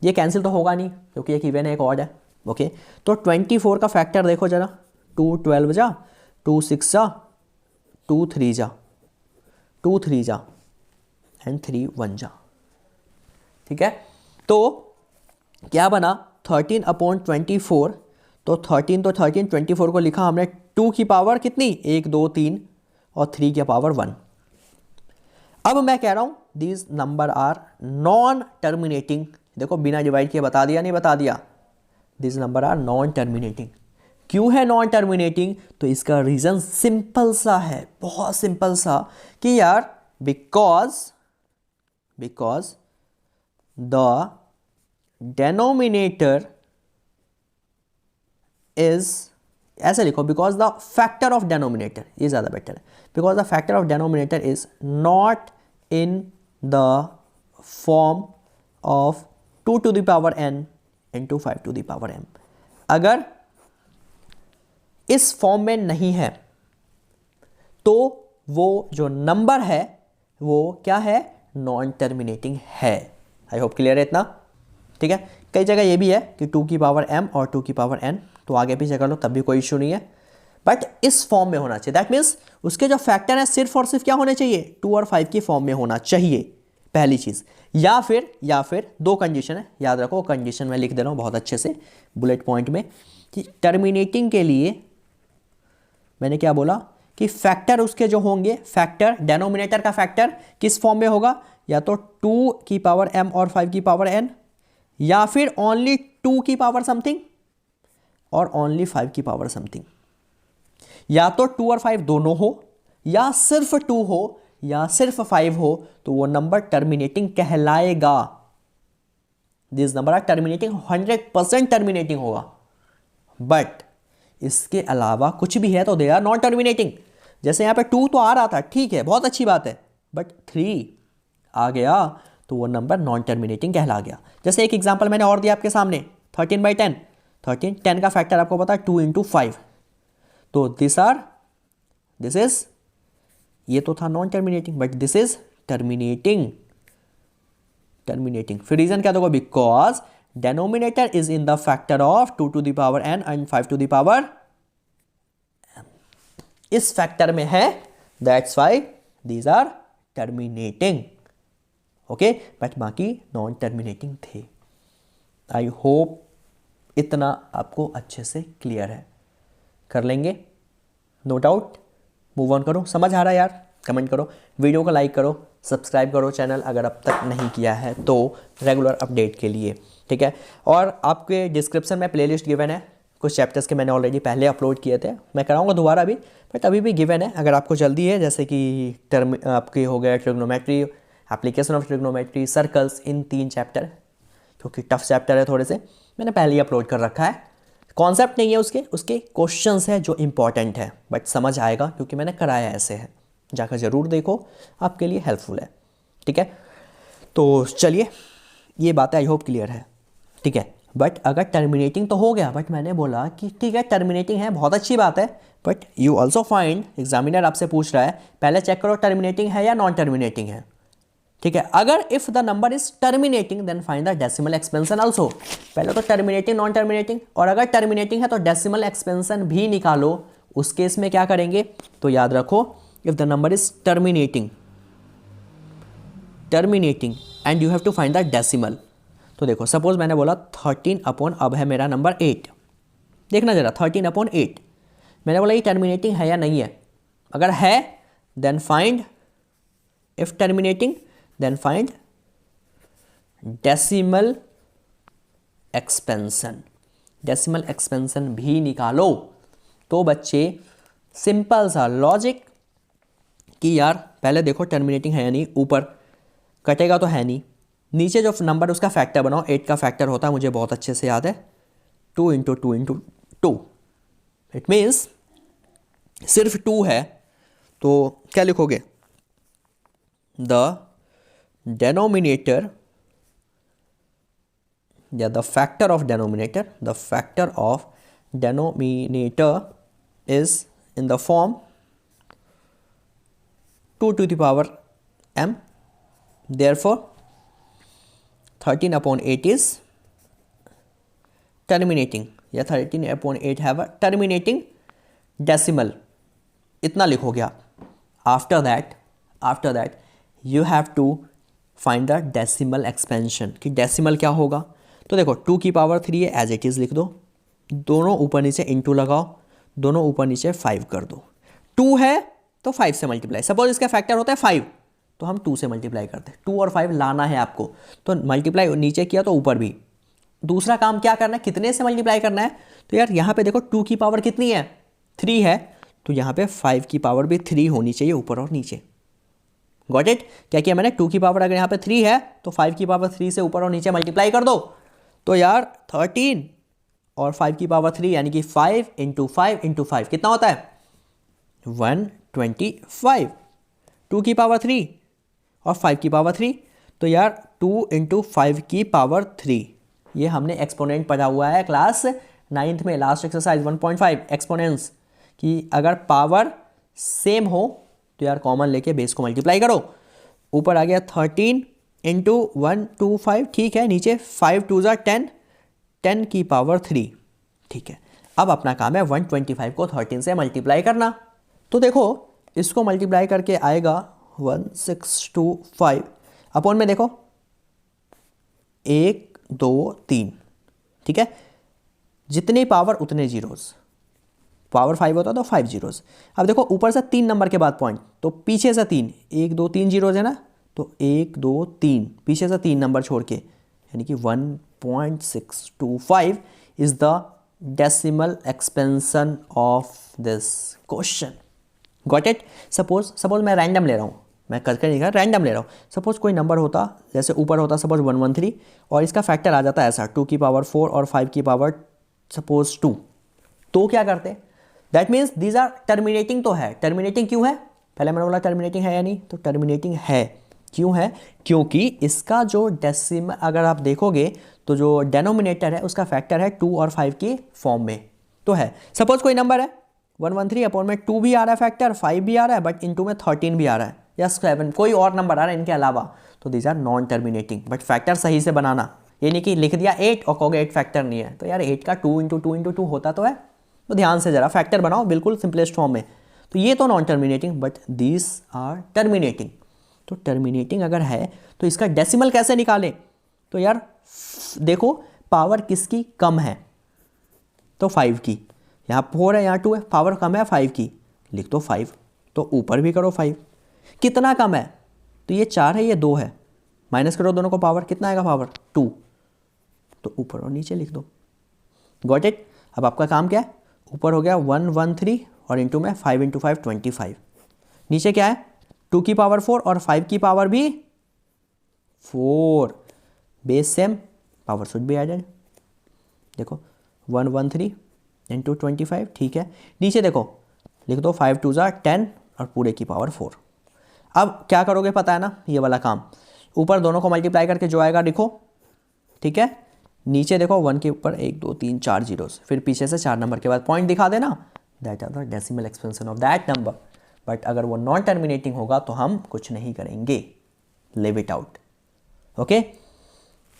ये कैंसिल तो होगा नहीं क्योंकि एक इवन है एक ऑड है, ओके। तो 24 का फैक्टर देखो जरा, 2 12 जा, 2 6 जा, 2 3 जा, 2 3 जा एंड 3 1 जा, ठीक है। तो क्या बना 13 अपॉन 24, तो 13 तो 13, 24 को लिखा हमने 2 की पावर कितनी, 1 2 3 और 3 की पावर 1। अब मैं कह रहा हूं these number are non terminating, देखो बिना डिवाइड किए बता दिया, नहीं बता दिया, these number are non terminating. क्यों है नॉन टर्मिनेटिंग, तो इसका रीजन सिंपल सा है, बहुत सिंपल सा, कि यार बिकॉज द डेनोमिनेटर इज, ऐसे लिखो, because the factor of denominator, ये ज़्यादा बेटर है, because the factor of denominator is not in the form of 2 to the power n into 5 to the power m। अगर इस फॉर्म में नहीं है तो वो जो नंबर है वो क्या है, नॉन टर्मिनेटिंग है। आई होप क्लियर है इतना, ठीक है। कई जगह ये भी है कि 2 की पावर m और 2 की पावर n, तो आगे पीछे कर लो तब भी कोई इशू नहीं है, बट इस फॉर्म में होना चाहिए। दैट मीन्स उसके जो फैक्टर है सिर्फ और सिर्फ क्या होने चाहिए, 2 और 5 की फॉर्म में होना चाहिए, पहली चीज़। या फिर दो कंडीशन है, याद रखो कंडीशन मैं लिख दे रहा हूँ बहुत अच्छे से बुलेट पॉइंट में, कि टर्मिनेटिंग के लिए मैंने क्या बोला कि फैक्टर उसके जो होंगे, फैक्टर डेनोमिनेटर का फैक्टर किस फॉर्म में होगा, या तो 2 की पावर m और 5 की पावर n, या फिर ओनली 2 की पावर समथिंग और ओनली 5 की पावर समथिंग। या तो 2 और 5 दोनों हो, या सिर्फ 2 हो, या सिर्फ 5 हो, तो वो नंबर टर्मिनेटिंग कहलाएगा। This number are terminating, 100% terminating होगा। बट इसके अलावा कुछ भी है तो दे आर नॉन टर्मिनेटिंग। जैसे यहाँ पे 2 तो आ रहा था, ठीक है, बहुत अच्छी बात है, बट 3 आ गया तो वो नंबर नॉन टर्मिनेटिंग कहला गया। जैसे एक एग्जांपल मैंने और दिया आपके सामने, 13/10, 10 का फैक्टर आपको पता है 2 × 5, तो दिस इज, ये तो था non terminating, but this is terminating. फिर रीजन क्या दोगे, because denominator is in the factor of 2 to the power n and 5 to the power m, इस फैक्टर में है, that's why these are terminating. Okay, but बाकी non terminating थे। I hope इतना आपको अच्छे से क्लियर है, कर लेंगे, नो डाउट। मूव ऑन करो, समझ आ रहा है यार, कमेंट करो, वीडियो को लाइक करो, सब्सक्राइब करो चैनल अगर अब तक नहीं किया है तो, रेगुलर अपडेट के लिए, ठीक है। और आपके डिस्क्रिप्शन में प्लेलिस्ट गिवन है, कुछ चैप्टर्स के मैंने ऑलरेडी पहले अपलोड किए थे, मैं कराऊंगा दोबारा भी, बट अभी भी गिवन है अगर आपको जल्दी है, जैसे कि टर्म आपके हो गया trigonometry, application of trigonometry, circles, in 3 chapter, क्योंकि टफ चैप्टर है थोड़े से, मैंने पहले ही अपलोड कर रखा है। कॉन्सेप्ट नहीं है उसके क्वेश्चंस हैं जो इंपॉर्टेंट है, बट समझ आएगा क्योंकि मैंने कराया ऐसे है, जाकर ज़रूर देखो, आपके लिए हेल्पफुल है, ठीक है। तो चलिए, ये बातें आई होप क्लियर है, ठीक है। बट अगर टर्मिनेटिंग तो हो गया, बट मैंने बोला कि ठीक है टर्मिनेटिंग है, बहुत अच्छी बात है, but you also find, examiner आपसे पूछ रहा है, पहले चेक करो टर्मिनेटिंग है या नॉन टर्मिनेटिंग है, ठीक है। अगर if the number is terminating then find the decimal expansion also. पहले तो टर्मिनेटिंग, नॉन टर्मिनेटिंग, और अगर टर्मिनेटिंग है तो डेसिमल एक्सपेंशन भी निकालो। उस केस में क्या करेंगे, तो याद रखो, if the number is terminating and you have to find the decimal. तो देखो सपोज मैंने बोला 13 अब है मेरा नंबर 8, देखना जरा 13/8, मैंने बोला ये टर्मिनेटिंग है या नहीं है। अगर है then find, if terminating then find decimal expansion, decimal expansion भी निकालो। तो बच्चे सिंपल सा लॉजिक कि यार पहले देखो टर्मिनेटिंग है या नहीं, ऊपर कटेगा तो है नहीं, नीचे जो नंबर उसका फैक्टर बनाओ, 8 का फैक्टर होता है मुझे बहुत अच्छे से याद है 2 × 2 × 2, इट मीन्स सिर्फ 2 है तो क्या लिखोगे, द डेनोमिनेटर या the factor of denominator is in the form 2 to the power m, therefore 13/8 is terminating, या 13/8 have a terminating decimal, इतना लिखोगे आप। After that you have to find the decimal expansion, कि डेसिमल क्या होगा। तो देखो 2 की पावर 3 है, एज इट इज़ लिख दो, दोनों ऊपर नीचे इंटू लगाओ, दोनों ऊपर नीचे 5 कर दो। 2 है तो 5 से मल्टीप्लाई, सपोज इसका फैक्टर होता है 5 तो हम 2 से मल्टीप्लाई करते हैं, 2 और 5 लाना है आपको, तो मल्टीप्लाई नीचे किया तो ऊपर भी। दूसरा काम क्या करना है, कितने से मल्टीप्लाई करना है, तो यार यहाँ पे देखो 2 की पावर कितनी है, 3 है, तो यहाँ पे 5 की पावर भी 3 होनी चाहिए ऊपर और नीचे। गॉट इट, क्या किया मैंने, 2 की पावर अगर यहाँ पे 3 है तो 5 की पावर 3 से ऊपर और नीचे मल्टीप्लाई कर दो, तो यार 13 और 5 की पावर 3 यानी कि 5 × 5 × 5 कितना होता है 125, 2 की पावर 3 और 5 की पावर 3, तो यार 2 × 5 की पावर 3, ये हमने एक्सपोनेंट पढ़ा हुआ है क्लास 9th में, लास्ट एक्सरसाइज 1.5 एक्सपोनेंट्स, कि अगर पावर सेम हो तो यार कॉमन लेके बेस को मल्टीप्लाई करो। ऊपर आ गया 13 × 125, ठीक है, नीचे 5 × 2 = 10, 10 की पावर 3। ठीक है, अब अपना काम है 125 को 13 से मल्टीप्लाई करना। तो देखो इसको मल्टीप्लाई करके आएगा 1625 अपॉन में देखो 1 2 3। ठीक है, जितनी पावर उतने जीरोस, पावर 5 होता तो 5 जीरोस। अब देखो ऊपर से 3 नंबर के बाद पॉइंट, तो पीछे से 3, 1 2 3 जीरोस है ना, तो 1 2 3 पीछे से 3 नंबर छोड़ के, यानी कि 1.625 is the decimal expansion of this question. Got it. Suppose मैं रैंडम ले रहा हूँ, मैं करके नहीं कर रैंडम ले रहा हूँ। सपोज कोई नंबर होता, जैसे ऊपर होता सपोज 113 और इसका फैक्टर आ जाता है ऐसा 2 की पावर 4 और 5 की पावर सपोज 2, तो क्या करते? That means these are terminating. तो है, टर्मिनेटिंग क्यों है? पहले मैंने बोला टर्मिनेटिंग है या नहीं, तो टर्मिनेटिंग है। क्यों है? क्योंकि इसका जो डेसिमल अगर आप देखोगे तो जो डेनोमिनेटर है उसका फैक्टर है 2 और 5 की फॉर्म में, तो है। सपोज कोई नंबर है 113 अपॉन में 2 भी आ रहा है फैक्टर, 5 भी आ रहा है, बट इनटू में 13 भी आ रहा है, या 7 कोई और नंबर आ रहा है इनके अलावा, तो these are non terminating. But factor सही से बनाना, ये नहीं कि लिख दिया 8 और कहोगे 8 फैक्टर नहीं है, तो यार 8 का 2 इंटू 2 इंटू 2 होता तो है, तो ध्यान से जरा फैक्टर बनाओ बिल्कुल सिंपलेस्ट फॉर्म में। तो ये तो non terminating, but these are terminating. तो टर्मिनेटिंग अगर है तो इसका डेसिमल कैसे निकालें? तो यार देखो पावर किसकी कम है, तो 5 की। यहाँ 4 है, यहाँ 2 है, पावर कम है 5 की, लिख दो 5, तो ऊपर भी करो 5। कितना कम है? तो ये 4 है, ये 2 है, माइनस करो दोनों को पावर, कितना आएगा पावर 2, तो ऊपर और नीचे लिख दो। Got it. अब आपका काम क्या है? ऊपर हो गया 113 और इंटू में 5 इंटू 5 25, नीचे क्या है 2 की पावर 4 और 5 की पावर भी 4, base same, power should be added. देखो 113 इंटू 25, ठीक है। नीचे देखो लिख दो 5 2 10 और पूरे की पावर 4। अब क्या करोगे पता है ना, ये वाला काम, ऊपर दोनों को मल्टीप्लाई करके जो आएगा लिखो, ठीक है। नीचे देखो 1 के ऊपर 1 2 3 4 जीरोस, फिर पीछे से 4 नंबर के बाद पॉइंट दिखा देना, that are the decimal expansion of that number. But अगर वो नॉन टर्मिनेटिंग होगा तो हम कुछ नहीं करेंगे, live it out. Okay,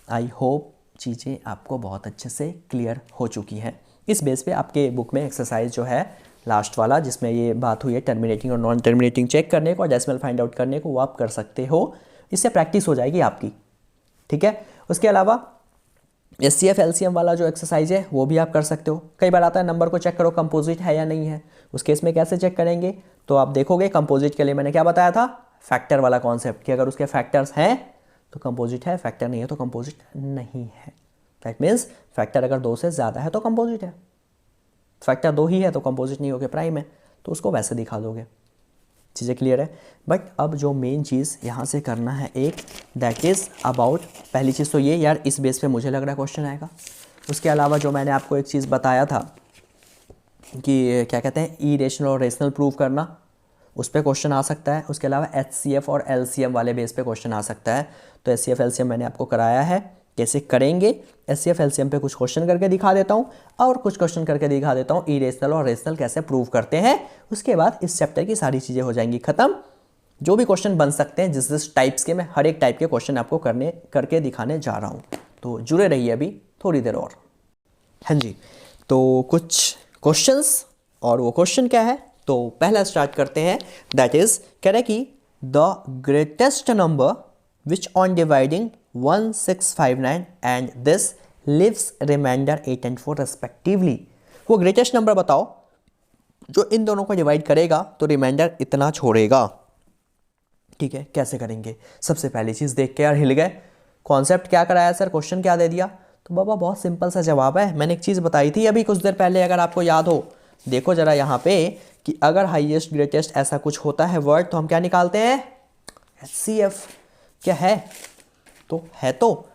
I hope चीज़ें आपको बहुत अच्छे से क्लियर हो चुकी हैं। इस बेस पे आपके बुक में एक्सरसाइज जो है लास्ट वाला, जिसमें ये बात हुई है टर्मिनेटिंग और नॉन टर्मिनेटिंग चेक करने को और डेसिमल फाइंड आउट करने को, वो आप कर सकते हो, इससे प्रैक्टिस हो जाएगी आपकी, ठीक है। उसके अलावा SCF LCM वाला जो एक्सरसाइज है वो भी आप कर सकते हो। कई बार आता है नंबर को चेक करो कंपोजिट है या नहीं है, उस केस में कैसे चेक करेंगे? तो आप देखोगे कंपोजिट के लिए मैंने क्या बताया था, फैक्टर वाला कॉन्सेप्ट, कि अगर उसके फैक्टर्स हैं तो कंपोजिट है, फैक्टर नहीं है तो कंपोजिट नहीं है। दैट मीन्स फैक्टर अगर 2 से ज़्यादा है तो कंपोजिट है, फैक्टर 2 ही है तो कंपोजिट नहीं होगे, प्राइम है, तो उसको वैसे दिखा दोगे। चीज़ें क्लियर है। बट अब जो मेन चीज़ यहाँ से करना है एक, दैट इज़ अबाउट, पहली चीज़ तो ये यार इस बेस पे मुझे लग रहा है क्वेश्चन आएगा। उसके अलावा जो मैंने आपको एक चीज़ बताया था कि क्या कहते हैं इरेशनल और रेशनल प्रूव करना, उस पर क्वेश्चन आ सकता है। उसके अलावा HCF और LCM वाले बेस पे क्वेश्चन आ सकता है। तो HCF LCM मैंने आपको कराया है, कैसे करेंगे। HCF LCM पे कुछ क्वेश्चन करके दिखा देता हूँ और कुछ क्वेश्चन करके दिखा देता हूँ इरेशनल और रेशनल कैसे प्रूव करते हैं। उसके बाद इस चैप्टर की सारी चीज़ें हो जाएंगी ख़त्म। जो भी क्वेश्चन बन सकते हैं जिस टाइप्स के, मैं हर एक टाइप के क्वेश्चन आपको करके दिखाने जा रहा हूँ, तो जुड़े रहिए अभी थोड़ी देर और। हाँ जी, तो कुछ क्वेश्चंस, और वो क्वेश्चन क्या है, तो पहला स्टार्ट करते हैं। दैट इज कह रहे कि the greatest number which on dividing 1659 and this leaves remainder 8 and 4 respectively, वो ग्रेटेस्ट नंबर बताओ जो इन दोनों को डिवाइड करेगा तो रिमाइंडर इतना छोड़ेगा। ठीक है, कैसे करेंगे? सबसे पहली चीज़ देख के यार हिल गए, कॉन्सेप्ट क्या कराया सर, क्वेश्चन क्या दे दिया? तो बाबा बहुत सिंपल सा जवाब है, मैंने एक चीज़ बताई थी अभी कुछ देर पहले, अगर आपको याद हो, देखो जरा यहाँ पे कि अगर हाईएस्ट ग्रेटेस्ट ऐसा कुछ होता है वर्ड, तो हम क्या निकालते हैं? HCF। क्या है? तो है तो,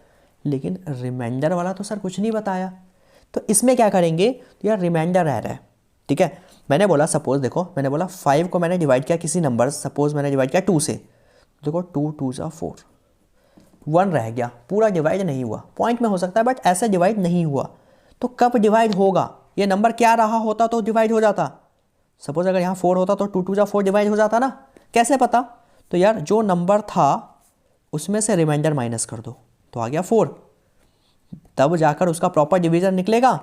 लेकिन रिमाइंडर वाला तो सर कुछ नहीं बताया, तो इसमें क्या करेंगे? तो यार रिमाइंडर रह रहा है, ठीक है। मैंने बोला सपोज, देखो मैंने बोला 5 को मैंने डिवाइड किया किसी नंबर, सपोज मैंने डिवाइड किया 2 से, देखो 2 2 4, 1 रह गया, पूरा डिवाइड नहीं हुआ। पॉइंट में हो सकता है बट ऐसे डिवाइड नहीं हुआ, तो कब डिवाइड होगा? ये नंबर क्या रहा होता तो डिवाइड हो जाता। सपोज अगर यहाँ 4 होता तो 2 2 4 डिवाइड हो जाता ना, कैसे पता? तो यार जो नंबर था उसमें से रिमाइंडर माइनस कर दो तो आ गया 4। तब जाकर उसका प्रॉपर डिवीजन निकलेगा।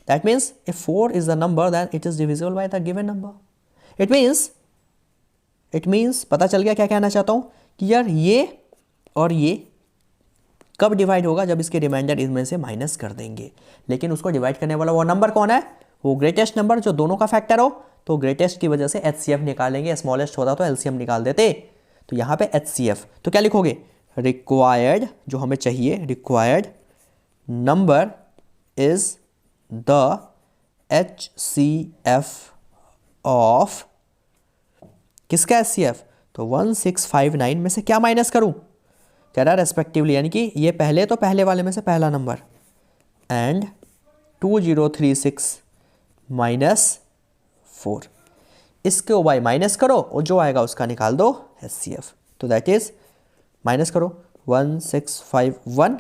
That means if 4 is the number then it is divisible by the given number. It means पता चल गया क्या कहना चाहता हूँ कि यार ये और ये कब डिवाइड होगा, जब इसके रिमाइंडर इसमें से माइनस कर देंगे। लेकिन उसको डिवाइड करने वाला वो नंबर कौन है, वो ग्रेटेस्ट नंबर जो दोनों का फैक्टर हो। तो ग्रेटेस्ट की वजह से HCF निकालेंगे, स्मॉलेस्ट होता तो LCM निकाल देते। तो यहाँ पे HCF तो क्या लिखोगे, रिक्वायर्ड, जो हमें चाहिए required number is the HCF of किसका HCF, तो 1659 में से क्या माइनस करूं, कह रहा रेस्पेक्टिवली, यानी कि ये पहले तो पहले वाले में से पहला नंबर एंड 2036 -4, इसके बाय माइनस करो और जो आएगा उसका निकाल दो HCF। तो दैट इज माइनस करो 1651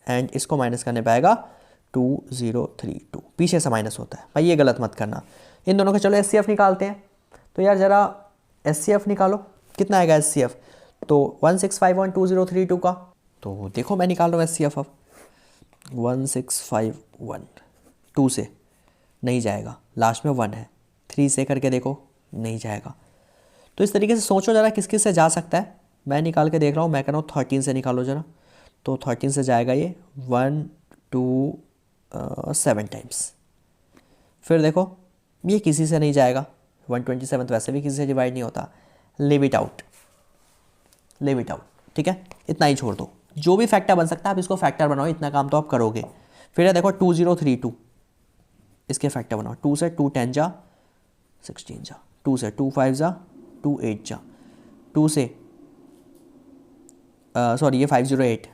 एंड इसको माइनस करने पाएगा 2032, पीछे से माइनस होता है भाई, ये गलत मत करना। इन दोनों का चलो HCF निकालते हैं। तो यार जरा HCF निकालो, कितना आएगा HCF, तो 1651 2032 का। तो देखो मैं निकाल रहा हूँ HCF अब 1651, 2 से नहीं जाएगा, लास्ट में 1 है, 3 से करके देखो नहीं जाएगा। तो इस तरीके से सोचो जरा किस किस से जा सकता है। मैं निकाल के देख रहा हूँ, मैं कह रहा हूँ 13 से निकालो जरा। तो 13 से जाएगा ये 1 2 7 टाइम्स। फिर देखो ये किसी से नहीं जाएगा, 127 वैसे भी किसी से डिवाइड नहीं होता, लिव इट आउट, ठीक है, इतना ही छोड़ दो। जो भी फैक्टर बन सकता है आप इसको फैक्टर बनाओ, इतना काम तो आप करोगे। फिर है देखो 2032, इसके फैक्टर बनाओ, 2 से 2 10 जा 16 जा, 2 से 2 5 जा 2 8 जा, 2 से सॉरी ये 508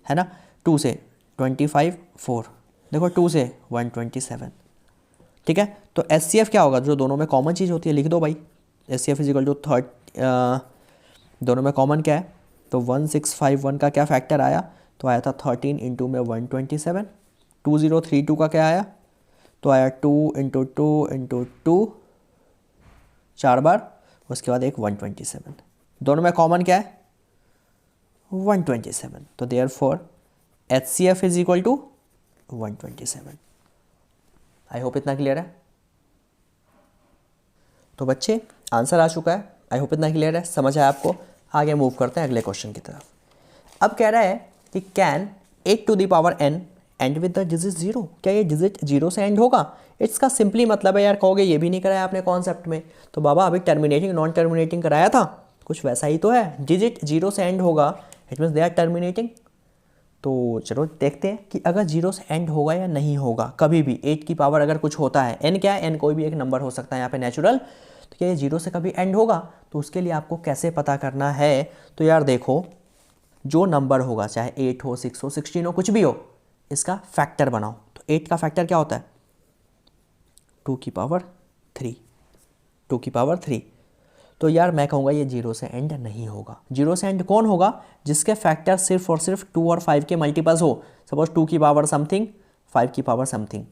है ना, 2 से 25 4, देखो 2 से 127, ठीक है। तो HCF क्या होगा, जो दोनों में कॉमन चीज़ होती है लिख दो भाई, HCF इज इक्वल टू दोनों में कॉमन क्या है, तो 1651 का क्या फैक्टर आया, तो आया था 13 इंटू में 127, 2032 का क्या आया, तो आया 2 इंटू 2 इंटू 2 4 बार, उसके बाद एक 127, दोनों में कॉमन क्या है 127। तो therefore HCF is equal to 127। I hope इतना क्लियर है। तो बच्चे आंसर आ चुका है, आई होप इतना क्लियर है, समझ आया आपको। आगे मूव करते हैं अगले क्वेश्चन की तरफ। अब कह रहा है कि can 8 to the power n end with the digit 0, क्या ये डिजिट 0 से एंड होगा। इसका सिंपली मतलब है यार, कहोगे ये भी नहीं कराया आपने कॉन्सेप्ट में, तो बाबा अभी टर्मिनेटिंग नॉन टर्मिनेटिंग कराया था, कुछ वैसा ही तो है, डिजिट 0 से एंड होगा, it means they are terminating. तो चलो देखते हैं कि अगर 0 से एंड होगा या नहीं होगा। कभी भी 8 की पावर अगर कुछ होता है, n क्या है, n कोई भी एक नंबर हो सकता है यहाँ पे नेचुरल, तो क्या ये 0 से कभी एंड होगा। तो उसके लिए आपको कैसे पता करना है, तो यार देखो जो नंबर होगा, चाहे 8 हो 6 हो 16 हो कुछ भी हो, इसका फैक्टर बनाओ। तो 8 का फैक्टर क्या होता है 2 की पावर 3, 2 की पावर 3। तो यार मैं कहूँगा ये 0 से एंड नहीं होगा। 0 से एंड कौन होगा, जिसके फैक्टर सिर्फ और सिर्फ 2 और 5 के मल्टीपल्स हो। सपोज 2 की पावर समथिंग, 5 की पावर समथिंग,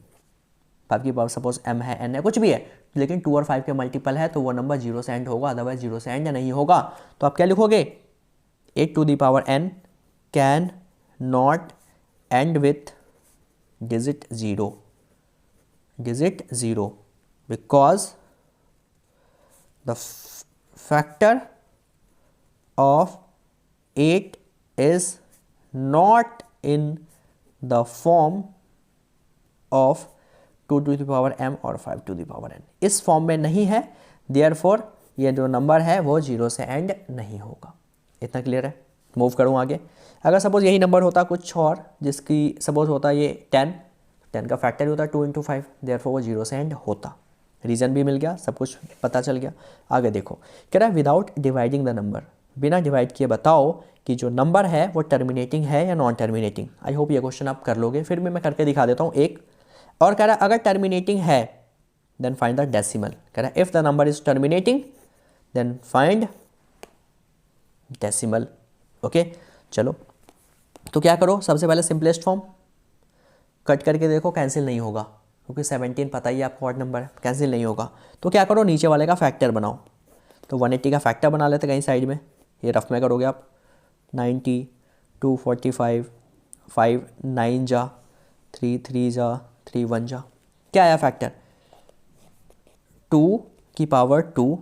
5 की पावर सपोज m है n है कुछ भी है, लेकिन 2 और 5 के मल्टीपल है, तो वो नंबर 0 से एंड होगा, अदरवाइज 0 से एंड नहीं होगा। तो आप क्या लिखोगे 8 to the power n can not end with digit 0, because the factor of 8 is not in the form of 2 to the power m और 5 to the power n, इस फॉर्म में नहीं है, therefore ये जो नंबर है वो 0 से एंड नहीं होगा। इतना क्लियर है। मूव करूँ आगे। अगर सपोज यही नंबर होता कुछ और, जिसकी सपोज होता ये 10 का फैक्टर होता 2 इंटू 5, therefore वो 0 से एंड होता। रीज़न भी मिल गया, सब कुछ पता चल गया। आगे देखो कह रहा है विदाउट डिवाइडिंग द नंबर, बिना डिवाइड किए बताओ कि जो नंबर है वो टर्मिनेटिंग है या नॉन टर्मिनेटिंग। आई होप ये क्वेश्चन आप कर लोगे, फिर भी मैं करके दिखा देता हूँ एक। और कह रहा है अगर टर्मिनेटिंग है देन फाइंड द डेसिमल। कह रहा है if the number is terminating then find decimal. Okay चलो, तो क्या करो, सबसे पहले सिंपलेस्ट फॉर्म कट करके देखो, कैंसिल नहीं होगा क्योंकि 17 पता ही आपको ऑड नंबर है, कैंसिल नहीं होगा। तो क्या करो, नीचे वाले का फैक्टर बनाओ। तो 180 का फैक्टर बना लेते कहीं साइड में, ये रफ में करोगे आप, 90, 245, 5 9 जा, 3 3 जा, 3 1 जा, क्या आया फैक्टर? 2 की पावर 2,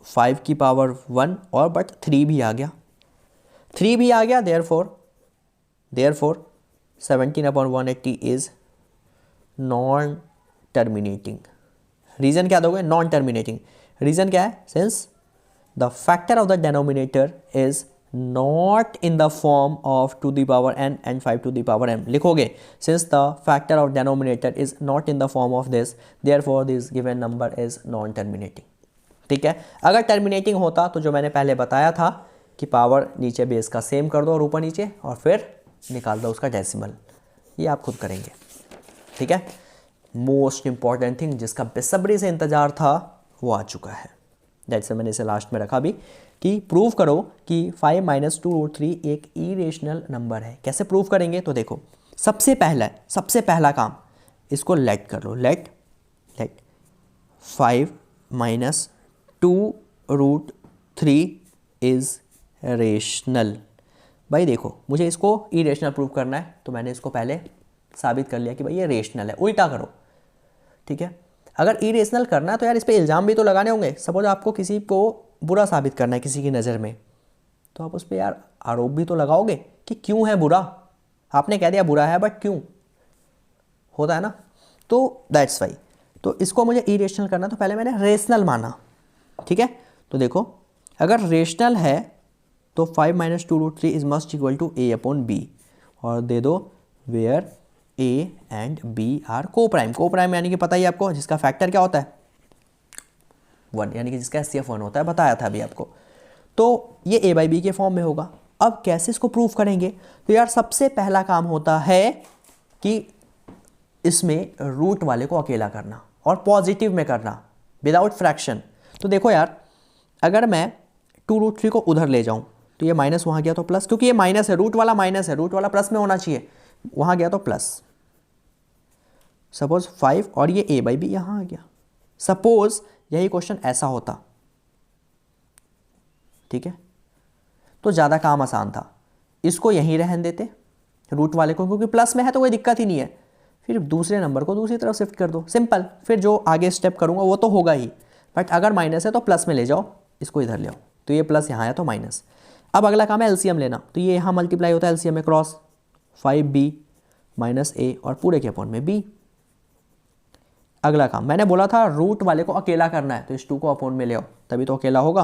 5 की पावर 1 और बट 3 भी आ गया, 3 भी आ गया, therefore 17/180 is non terminating. Reason क्या दोगे? Non terminating. रीजन क्या है? Since the factor of the denominator is not in the form of 2 the power n and 5 to the power m। लिखोगे since the factor of denominator is not in the form of this, therefore this given number is non terminating. ठीक है, अगर terminating होता तो जो मैंने पहले बताया था कि पावर नीचे बेस का सेम कर दो और ऊपर नीचे, और फिर निकाल दो उसका डेसिमल, ये आप खुद करेंगे। ठीक है, मोस्ट इंपॉर्टेंट थिंग जिसका बेसब्री से इंतजार था वो आ चुका है। दैट्स मैंने इसे लास्ट में रखा भी कि प्रूव करो कि 5 - 2√3 एक इरेशनल नंबर है। कैसे प्रूव करेंगे? तो देखो, सबसे पहला काम इसको लेट कर लो, लेट 5 - 2√3 इज रेशनल। भाई देखो, मुझे इसको इरेशनल प्रूव करना है तो मैंने इसको पहले साबित कर लिया कि भाई ये रेशनल है। उल्टा करो, ठीक है। अगर इरेशनल करना है तो यार इस पे इल्ज़ाम भी तो लगाने होंगे। सपोज आपको किसी को बुरा साबित करना है किसी की नज़र में, तो आप उस पर यार आरोप भी तो लगाओगे कि क्यों है बुरा। आपने कह दिया बुरा है बट क्यों, होता है ना। तो दैट्स वाई, तो इसको मुझे इरेशनल करना तो पहले मैंने रेशनल माना। ठीक है, तो देखो अगर रेशनल है तो 5 - 2√3 is must equal to a/b, और दे दो where a and b are को प्राइम यानी कि पता ही आपको जिसका फैक्टर क्या होता है 1, यानी कि जिसका HCF 1 होता है, बताया था अभी आपको। तो ये a/b के फॉर्म में होगा। अब कैसे इसको प्रूफ करेंगे? तो यार सबसे पहला काम होता है कि इसमें रूट वाले को अकेला करना और पॉजिटिव में करना विदाउट फ्रैक्शन। तो देखो यार, अगर मैं 2√3 को उधर ले जाऊं तो ये माइनस वहाँ गया तो प्लस, क्योंकि ये माइनस है, रूट वाला माइनस है, रूट वाला प्लस में होना चाहिए, वहाँ गया तो प्लस। सपोज 5 और ये a/b यहाँ आ गया। सपोज यही क्वेश्चन ऐसा होता, ठीक है, तो ज़्यादा काम आसान था। इसको यहीं रहन देते रूट वाले को, क्योंकि प्लस में है तो कोई दिक्कत ही नहीं है। फिर दूसरे नंबर को दूसरी तरफ शिफ्ट कर दो, सिंपल। फिर जो आगे स्टेप करूँगा वो तो होगा ही, बट अगर माइनस है तो प्लस में ले जाओ, इसको इधर ले आओ, तो ये प्लस यहाँ है तो माइनस। अब अगला काम है एलसीएम लेना, तो ये यहाँ मल्टीप्लाई होता है एलसीएम में क्रॉस 5b - a और पूरे के अपॉन में b। अगला काम मैंने बोला था रूट वाले को अकेला करना है, तो इस 2 को अपॉन में ले आओ, तभी तो अकेला होगा।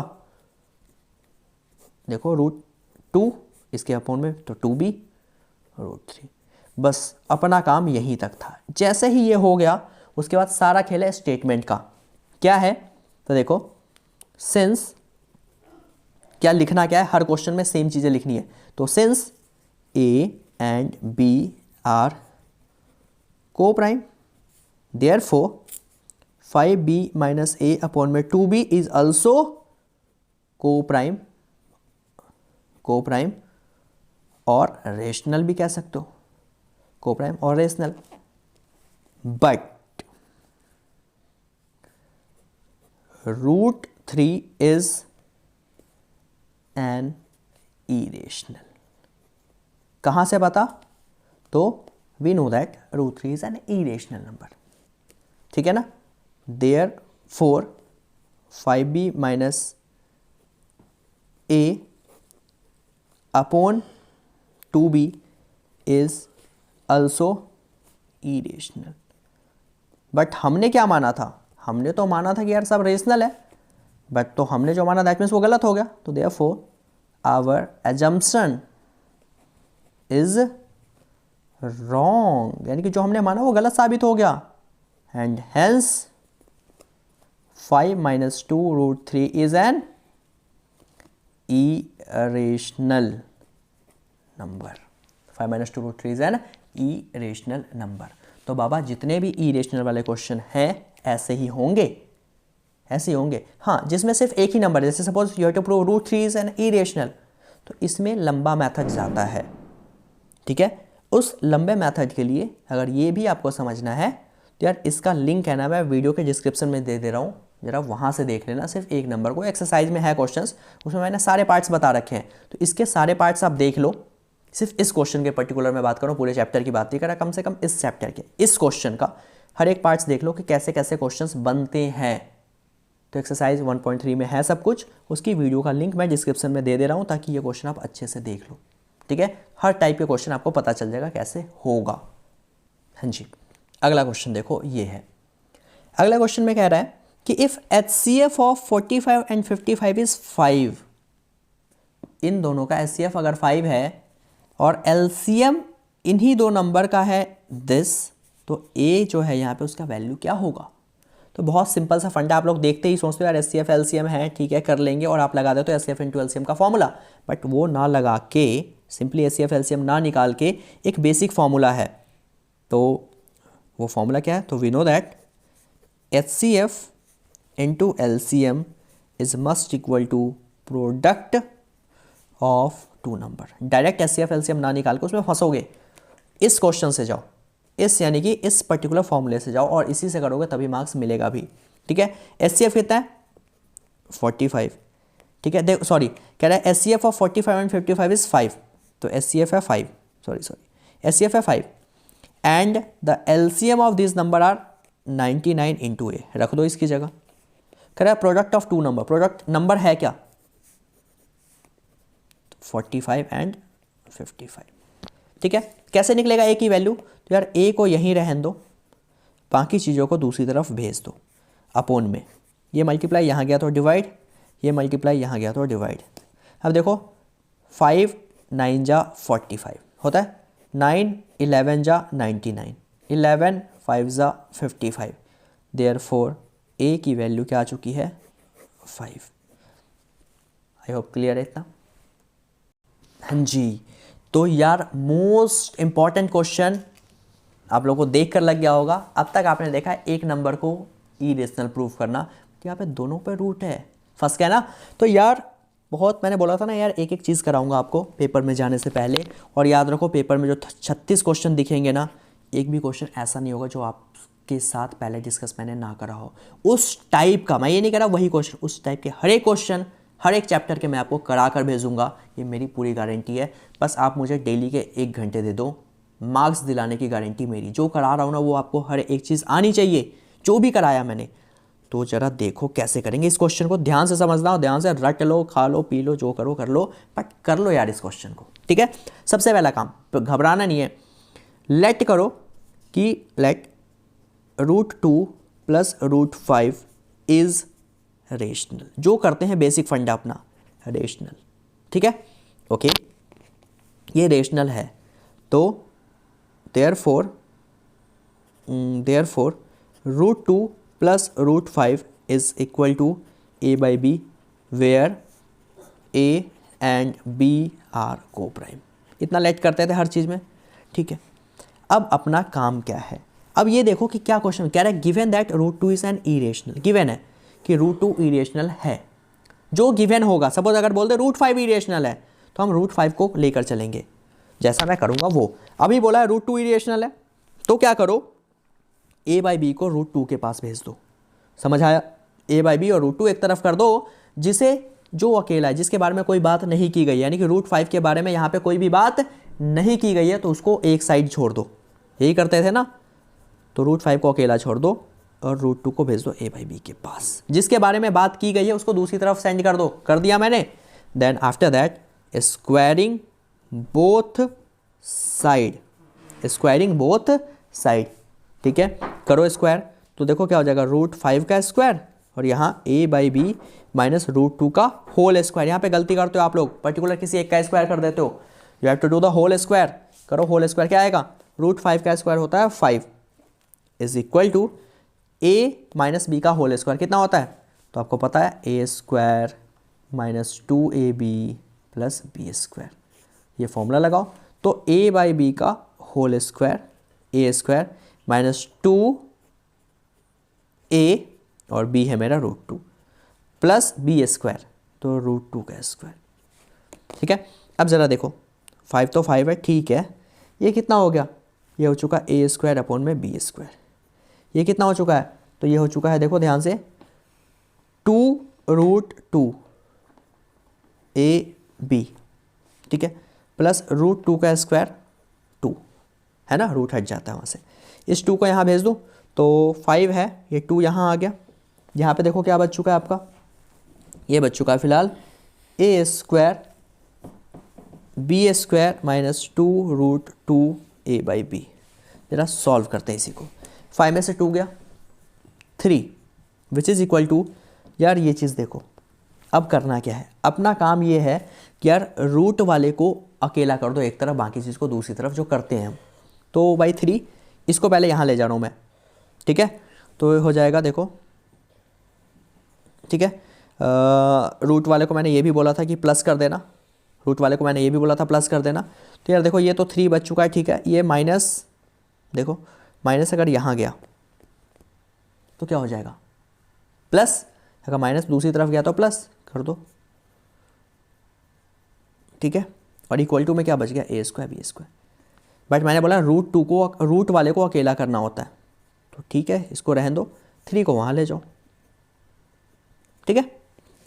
देखो √2 इसके अपॉन में तो 2b √3। बस अपना काम यहीं तक था। जैसे ही ये हो गया उसके बाद सारा खेल है स्टेटमेंट का। क्या है? तो देखो सिंस, क्या लिखना क्या है, हर क्वेश्चन में सेम चीज़ें लिखनी है। तो since a and b are को prime, therefore 5b - a upon में 2b is also co prime और रेशनल भी कह सकते हो, को प्राइम और rational. But √3 is an irrational. कहाँ से पता? तो we know that √3 is an irrational number, ठीक है ना। Therefore 5b - a upon 2b is also irrational. But हमने क्या माना था? हमने तो माना था कि यार सब रेशनल है, बट तो हमने जो माना दैट मीन्स वो गलत हो गया। तो therefore our assumption is wrong, यानी कि जो हमने माना वो गलत साबित हो गया। And hence 5 - 2√3 is an irrational number. 5 - 2√3 is an irrational number. तो बाबा जितने भी irrational वाले क्वेश्चन हैं ऐसे ही होंगे, ऐसे ही होंगे। हाँ, जिसमें सिर्फ एक ही नंबर, जैसे suppose you have to prove √3 is an irrational, तो इसमें लंबा मेथड जाता है, ठीक है। उस लंबे मेथड के लिए अगर ये भी आपको समझना है तो यार इसका लिंक है ना, मैं वीडियो के डिस्क्रिप्शन में दे दे रहा हूँ, जरा वहाँ से देख लेना। सिर्फ एक नंबर को एक्सरसाइज में है क्वेश्चंस, उसमें मैंने सारे पार्ट्स बता रखे हैं, तो इसके सारे पार्ट्स आप देख लो, सिर्फ इस क्वेश्चन के पर्टिकुलर में बात करूँ, पूरे चैप्टर की बात नहीं करा, कम से कम इस चैप्टर के इस क्वेश्चन का हर एक पार्ट्स देख लो कि कैसे कैसे क्वेश्चंस बनते हैं। तो एक्सरसाइज 1.3 में है सब कुछ, उसकी वीडियो का लिंक मैं डिस्क्रिप्शन में दे दे रहा हूँ ताकि ये क्वेश्चन आप अच्छे से देख लो, ठीक है। हर टाइप के क्वेश्चन आपको पता चल जाएगा कैसे होगा। हाँ जी, अगला क्वेश्चन देखो, ये है। अगला क्वेश्चन में कह रहा है कि if HCF of 45 and 55 is 5, इन दोनों का HCF अगर 5 है और LCM इन्हीं दो नंबर का है दिस, तो A जो है यहाँ पे उसका वैल्यू क्या होगा। तो बहुत सिंपल सा फंडा, आप लोग देखते ही सोचते हो यार HCF LCM है, ठीक है कर लेंगे, और आप लगा देते हो HCF इंटू LCM का फॉर्मूला, बट वो ना लगा के, सिंपली HCF LCM ना निकाल के एक बेसिक फॉर्मूला है। तो वो फॉर्मूला क्या है, तो we know that HCF into LCM is must equal to product of two number. Direct HCF LCM ना निकाल के उसमें फंसोगे, इस क्वेश्चन से जाओ, इस यानी कि इस पर्टिकुलर फॉर्मूले से जाओ और इसी से करोगे तभी मार्क्स मिलेगा भी, ठीक है। HCF कितना है 45, ठीक है, देखो सॉरी कह रहा है HCF ऑफ 45 एंड 55 इज 5, तो HCF है 5, सॉरी HCF है 5 and the LCM of this number are 99 into a, रख दो इसकी जगह। कह रहा है product of two number, product number है क्या 45 एंड 55, ठीक है। कैसे निकलेगा ए की वैल्यू, तो यार ए को यहीं रहने दो, बाकी चीज़ों को दूसरी तरफ भेज दो अपोन में, ये मल्टीप्लाई यहाँ गया तो डिवाइड, ये मल्टीप्लाई यहाँ गया तो डिवाइड। अब देखो 5 9 जा 45 होता है, 9 11 जा 99, 11 5 जा 55, देयरफॉर ए की वैल्यू क्या आ चुकी है 5। आई होप क्लियर है इतना। हाँ जी, तो यार मोस्ट इंपॉर्टेंट क्वेश्चन आप लोगों को देख कर लग गया होगा। अब तक आपने देखा है एक नंबर को इरेशनल प्रूफ करना, तो यहाँ पे दोनों पे रूट है, फंस गया ना। तो यार बहुत मैंने बोला था ना यार, एक एक चीज़ कराऊंगा आपको पेपर में जाने से पहले, और याद रखो पेपर में जो 36 क्वेश्चन दिखेंगे ना, एक भी क्वेश्चन ऐसा नहीं होगा जो आपके साथ पहले डिस्कस मैंने ना करा हो। उस टाइप का, मैं ये नहीं कह रहा वही क्वेश्चन, उस टाइप के हर एक क्वेश्चन हर एक चैप्टर के मैं आपको करा कर भेजूंगा, ये मेरी पूरी गारंटी है। बस आप मुझे डेली के 1 घंटे दे दो, मार्क्स दिलाने की गारंटी मेरी। जो करा रहा हूँ ना वो आपको हर एक चीज़ आनी चाहिए, जो भी कराया मैंने। तो जरा देखो कैसे करेंगे इस क्वेश्चन को, ध्यान से समझना, ध्यान से रट लो, खा लो, पी लो, जो करो कर लो, बट कर लो यार इस क्वेश्चन को, ठीक है। सबसे पहला काम, घबराना नहीं है, लेट करो कि लेट √2 प्लस √5 इज रेशनल। जो करते हैं बेसिक फंडा अपना, रेशनल, ठीक है, ओके। ये रेशनल है तो therefore √2 plus √5 is equal to a/b where a and b are को प्राइम। इतना लेट करते थे हर चीज़ में, ठीक है। अब अपना काम क्या है, अब ये देखो कि क्या क्वेश्चन कह रहा है, given that √2 is an irrational. Given है कि √2 इरेशनल है, जो गिवन होगा, सपोज अगर बोलते √5 इरेशनल है तो हम √5 को लेकर चलेंगे, जैसा मैं करूंगा वो। अभी बोला है √2 इरेशनल है, तो क्या करो, a/b को √2 के पास भेज दो, समझ आया। a/b और √2 एक तरफ कर दो, जिसे जो अकेला है, जिसके बारे में कोई बात नहीं की गई, यानी कि √5 के बारे में यहाँ पे कोई भी बात नहीं की गई है, तो उसको एक साइड छोड़ दो, यही करते थे ना। तो √5 को अकेला छोड़ दो और √2 को भेज दो a/b के पास, जिसके बारे में बात की गई है उसको दूसरी तरफ सेंड कर दो, कर दिया मैंने। Then after that squaring both side, squaring both side, ठीक है, करो स्क्वायर। तो देखो क्या हो जाएगा, √5 का स्क्वायर और यहाँ a/b माइनस √2 का होल स्क्वायर। यहाँ पे गलती करते हो आप लोग, पर्टिकुलर किसी एक का स्क्वायर कर देते हो, you have to do the whole square. करो होल स्क्वायर, क्या आएगा, √5 का स्क्वायर होता है 5 is equal to a minus B का होल स्क्वायर कितना होता है, तो आपको पता है a² minus 2ab plus b²। ये फॉर्मूला लगाओ, तो a/b का whole square a² minus 2a और b है मेरा √2 प्लस b², तो √2 का स्क्वायर, ठीक है। अब ज़रा देखो 5 तो 5 है, ठीक है, ये कितना हो गया, ये हो चुका a² अपॉन में b²। ये कितना हो चुका है, तो ये हो चुका है, देखो ध्यान से 2√2ab, ठीक है, प्लस रूट 2 का स्क्वायर 2 है ना, रूट हट जाता है वहाँ से। इस 2 को यहाँ भेज दूँ तो 5 है, ये 2 यहाँ आ गया। यहाँ पे देखो क्या बच चुका है आपका, ये बच चुका है फिलहाल a square b square minus 2 root 2 a by b. जरा सॉल्व करते हैं इसी को। 5 में से 2 गया 3 विच इज़ इक्वल टू, यार ये चीज़ देखो अब करना क्या है, अपना काम ये है कि यार रूट वाले को अकेला कर दो एक तरफ, बाकी चीज़ को दूसरी तरफ, जो करते हैं हम। तो बाई 3 इसको पहले यहाँ ले जा रहा हूँ मैं, ठीक है। तो ये हो जाएगा देखो, ठीक है। रूट वाले को मैंने ये भी बोला था कि प्लस कर देना, रूट वाले को मैंने ये भी बोला था प्लस कर देना। तो यार देखो ये तो 3 बच चुका है, ठीक है। ये माइनस, देखो माइनस अगर यहाँ गया तो क्या हो जाएगा प्लस, अगर माइनस दूसरी तरफ गया तो प्लस कर दो, ठीक है। और इक्वल टू में क्या बच गया ए स्क्वायर बी स्क्वायर। बट मैंने बोला रूट 2 को, रूट वाले को अकेला करना होता है, तो ठीक है इसको रहने दो, 3 को वहाँ ले जाओ, ठीक है।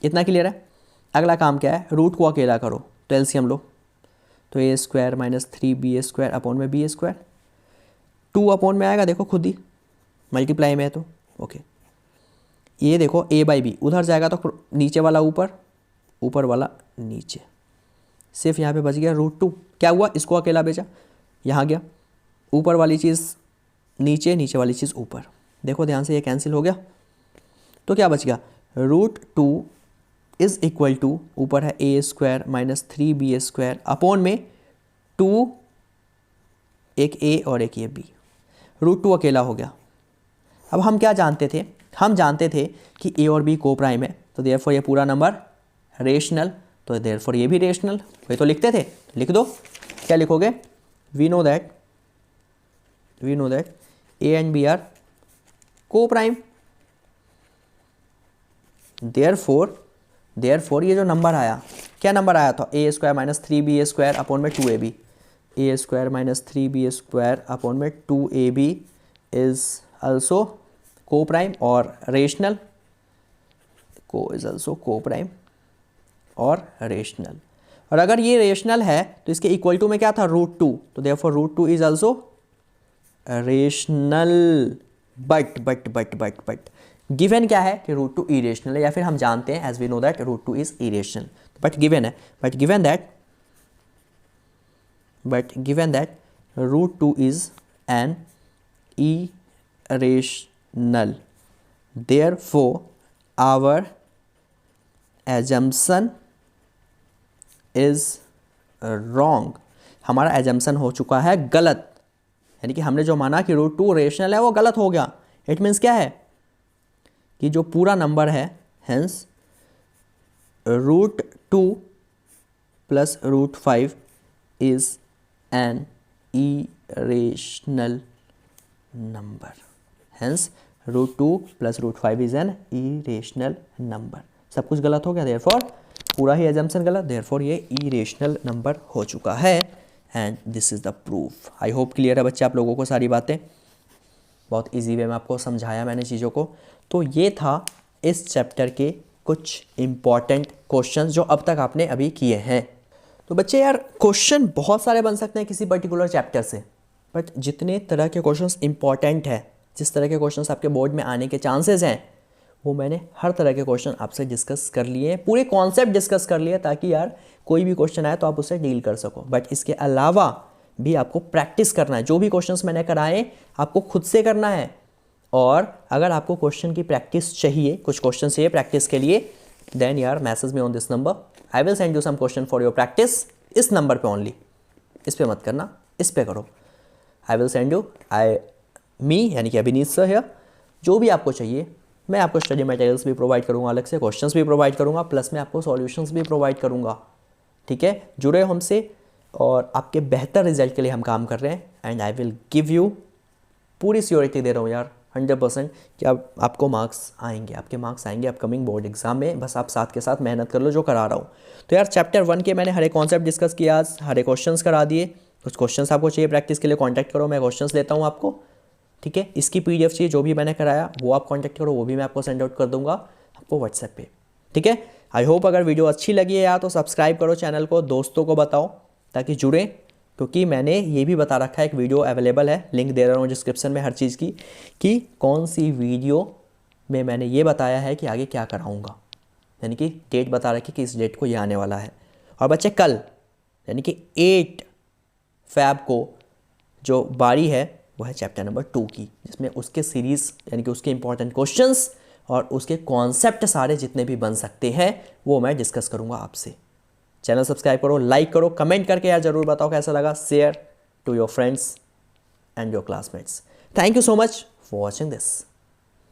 इतना क्लियर है। अगला काम क्या है, रूट को अकेला करो तो एलसीएम लो, तो a square minus 3 b square upon में बी स्क्वायर, 2 अपॉन में आएगा देखो खुद ही, मल्टीप्लाई में है तो ओके। ये देखो ए बाई बी उधर जाएगा तो नीचे वाला ऊपर, ऊपर वाला नीचे, सिर्फ यहाँ पे बच गया रूट 2। क्या हुआ, इसको अकेला भेजा, यहाँ गया, ऊपर वाली चीज़ नीचे, नीचे वाली चीज़ ऊपर, देखो ध्यान से ये कैंसिल हो गया। तो क्या बच गया, रूट 2 इज़ इक्वल टू, ऊपर है a square minus 3 b square upon में 2, एक ए और एक ये बी, रूट 2 अकेला हो गया। अब हम क्या जानते थे, हम जानते थे कि ए और बी को प्राइम है, तो देयरफॉर ये पूरा नंबर रेशनल, तो देयरफॉर ये भी रेशनल, वही तो लिखते थे, लिख दो। क्या लिखोगे, we know that a and b are को प्राइम, देयरफॉर ये जो नंबर आया, क्या नंबर आया था, a square minus 3 b square upon में 2 a b, a square minus 3 b square upon में 2 a b is also co prime और rational, co is also co prime और रेशनल। और अगर ये रेशनल है तो इसके इक्वल टू में क्या था, रूट 2, तो therefore root 2 is also rational. But given क्या है कि रूट 2 इरेशनल है, या फिर हम जानते हैं as we know that root 2 is irrational, but given है, but given that root 2 is an irrational, therefore our assumption is wrong। हमारा एजम्पशन हो चुका है गलत, यानी कि हमने जो माना कि रूट 2 रेशनल है वो गलत हो गया। इट मीन्स क्या है कि जो पूरा नंबर है, hence root 2 plus root 5 is an irrational number, hence root 2 plus root 5 is an irrational number. सब कुछ गलत हो गया, देयरफॉर पूरा ही एजम्पशन गलत, देयरफॉर ये इरेशनल नंबर हो चुका है and this is the proof. I hope clear है बच्चे आप लोगों को सारी बातें, बहुत इजी वे में आपको समझाया मैंने चीज़ों को। तो ये था इस चैप्टर के कुछ इम्पॉर्टेंट क्वेश्चन जो अब तक आपने अभी किए हैं। तो बच्चे यार क्वेश्चन बहुत सारे बन सकते हैं किसी पर्टिकुलर चैप्टर से, बट जितने तरह के क्वेश्चंस इंपॉर्टेंट है, जिस तरह के क्वेश्चंस आपके बोर्ड में आने के चांसेस हैं, वो मैंने हर तरह के क्वेश्चन आपसे डिस्कस कर लिए, पूरे कॉन्सेप्ट डिस्कस कर लिए, ताकि यार कोई भी क्वेश्चन आए तो आप उससे डील कर सको। बट इसके अलावा भी आपको प्रैक्टिस करना है, जो भी क्वेश्चंस मैंने कराए आपको खुद से करना है। और अगर आपको क्वेश्चन की प्रैक्टिस चाहिए, कुछ क्वेश्चन चाहिए प्रैक्टिस के लिए, देन यार message me on this number, I will send you some question for your practice. इस नंबर पे ओनली, इस पे मत करना, इस पे करो। I will send you me यानी कि अभिनीत सर है, जो भी आपको चाहिए मैं आपको स्टडी मटेरियल्स भी प्रोवाइड करूँगा, अलग से क्वेश्चंस भी प्रोवाइड करूँगा, प्लस मैं आपको सॉल्यूशंस भी प्रोवाइड करूँगा। ठीक है, जुड़े हो हमसे और आपके बेहतर रिजल्ट के लिए हम काम कर रहे हैं। And I will give you पूरी सियोरिटी दे रहा हूँ यार 100% कि आपको मार्क्स आएंगे, आपके मार्क्स आएंगे अपकमिंग बोर्ड एग्जाम में। बस आप साथ के साथ मेहनत कर लो जो करा रहा हूँ। तो यार चैप्टर 1 के मैंने हर एक कॉन्सेप्ट डिस्कस किया, आज हर एक क्वेश्चंस करा दिए। कुछ क्वेश्चंस आपको चाहिए प्रैक्टिस के लिए, कॉन्टैक्ट करो, मैं क्वेश्चंस देता हूँ आपको। ठीक है, इसकी PDF चाहिए जो भी मैंने कराया वो आप कॉन्टैक्ट करो, वो भी मैं आपको सेंड आउट कर दूंगा आपको व्हाट्सएप पे। ठीक है, आई होप अगर वीडियो अच्छी लगी है यार तो सब्सक्राइब करो चैनल को, दोस्तों को बताओ ताकि जुड़ें, क्योंकि मैंने ये भी बता रखा है, एक वीडियो अवेलेबल है, लिंक दे रहा हूँ डिस्क्रिप्शन में हर चीज़ की, कि कौन सी वीडियो में मैंने ये बताया है कि आगे क्या कराऊँगा, यानी कि डेट बता रखी कि इस डेट को ये आने वाला है। और बच्चे कल यानी कि 8 फैब को जो बारी है वो है चैप्टर नंबर 2 की, जिसमें उसके सीरीज़ यानी कि उसके इंपॉर्टेंट क्वेश्चंस और उसके कॉन्सेप्ट सारे जितने भी बन सकते हैं वो मैं डिस्कस करूँगा आपसे। चैनल सब्सक्राइब करो, लाइक करो, कमेंट करके यार ज़रूर बताओ कैसा लगा, share to your friends and your classmates. Thank you so much for watching this.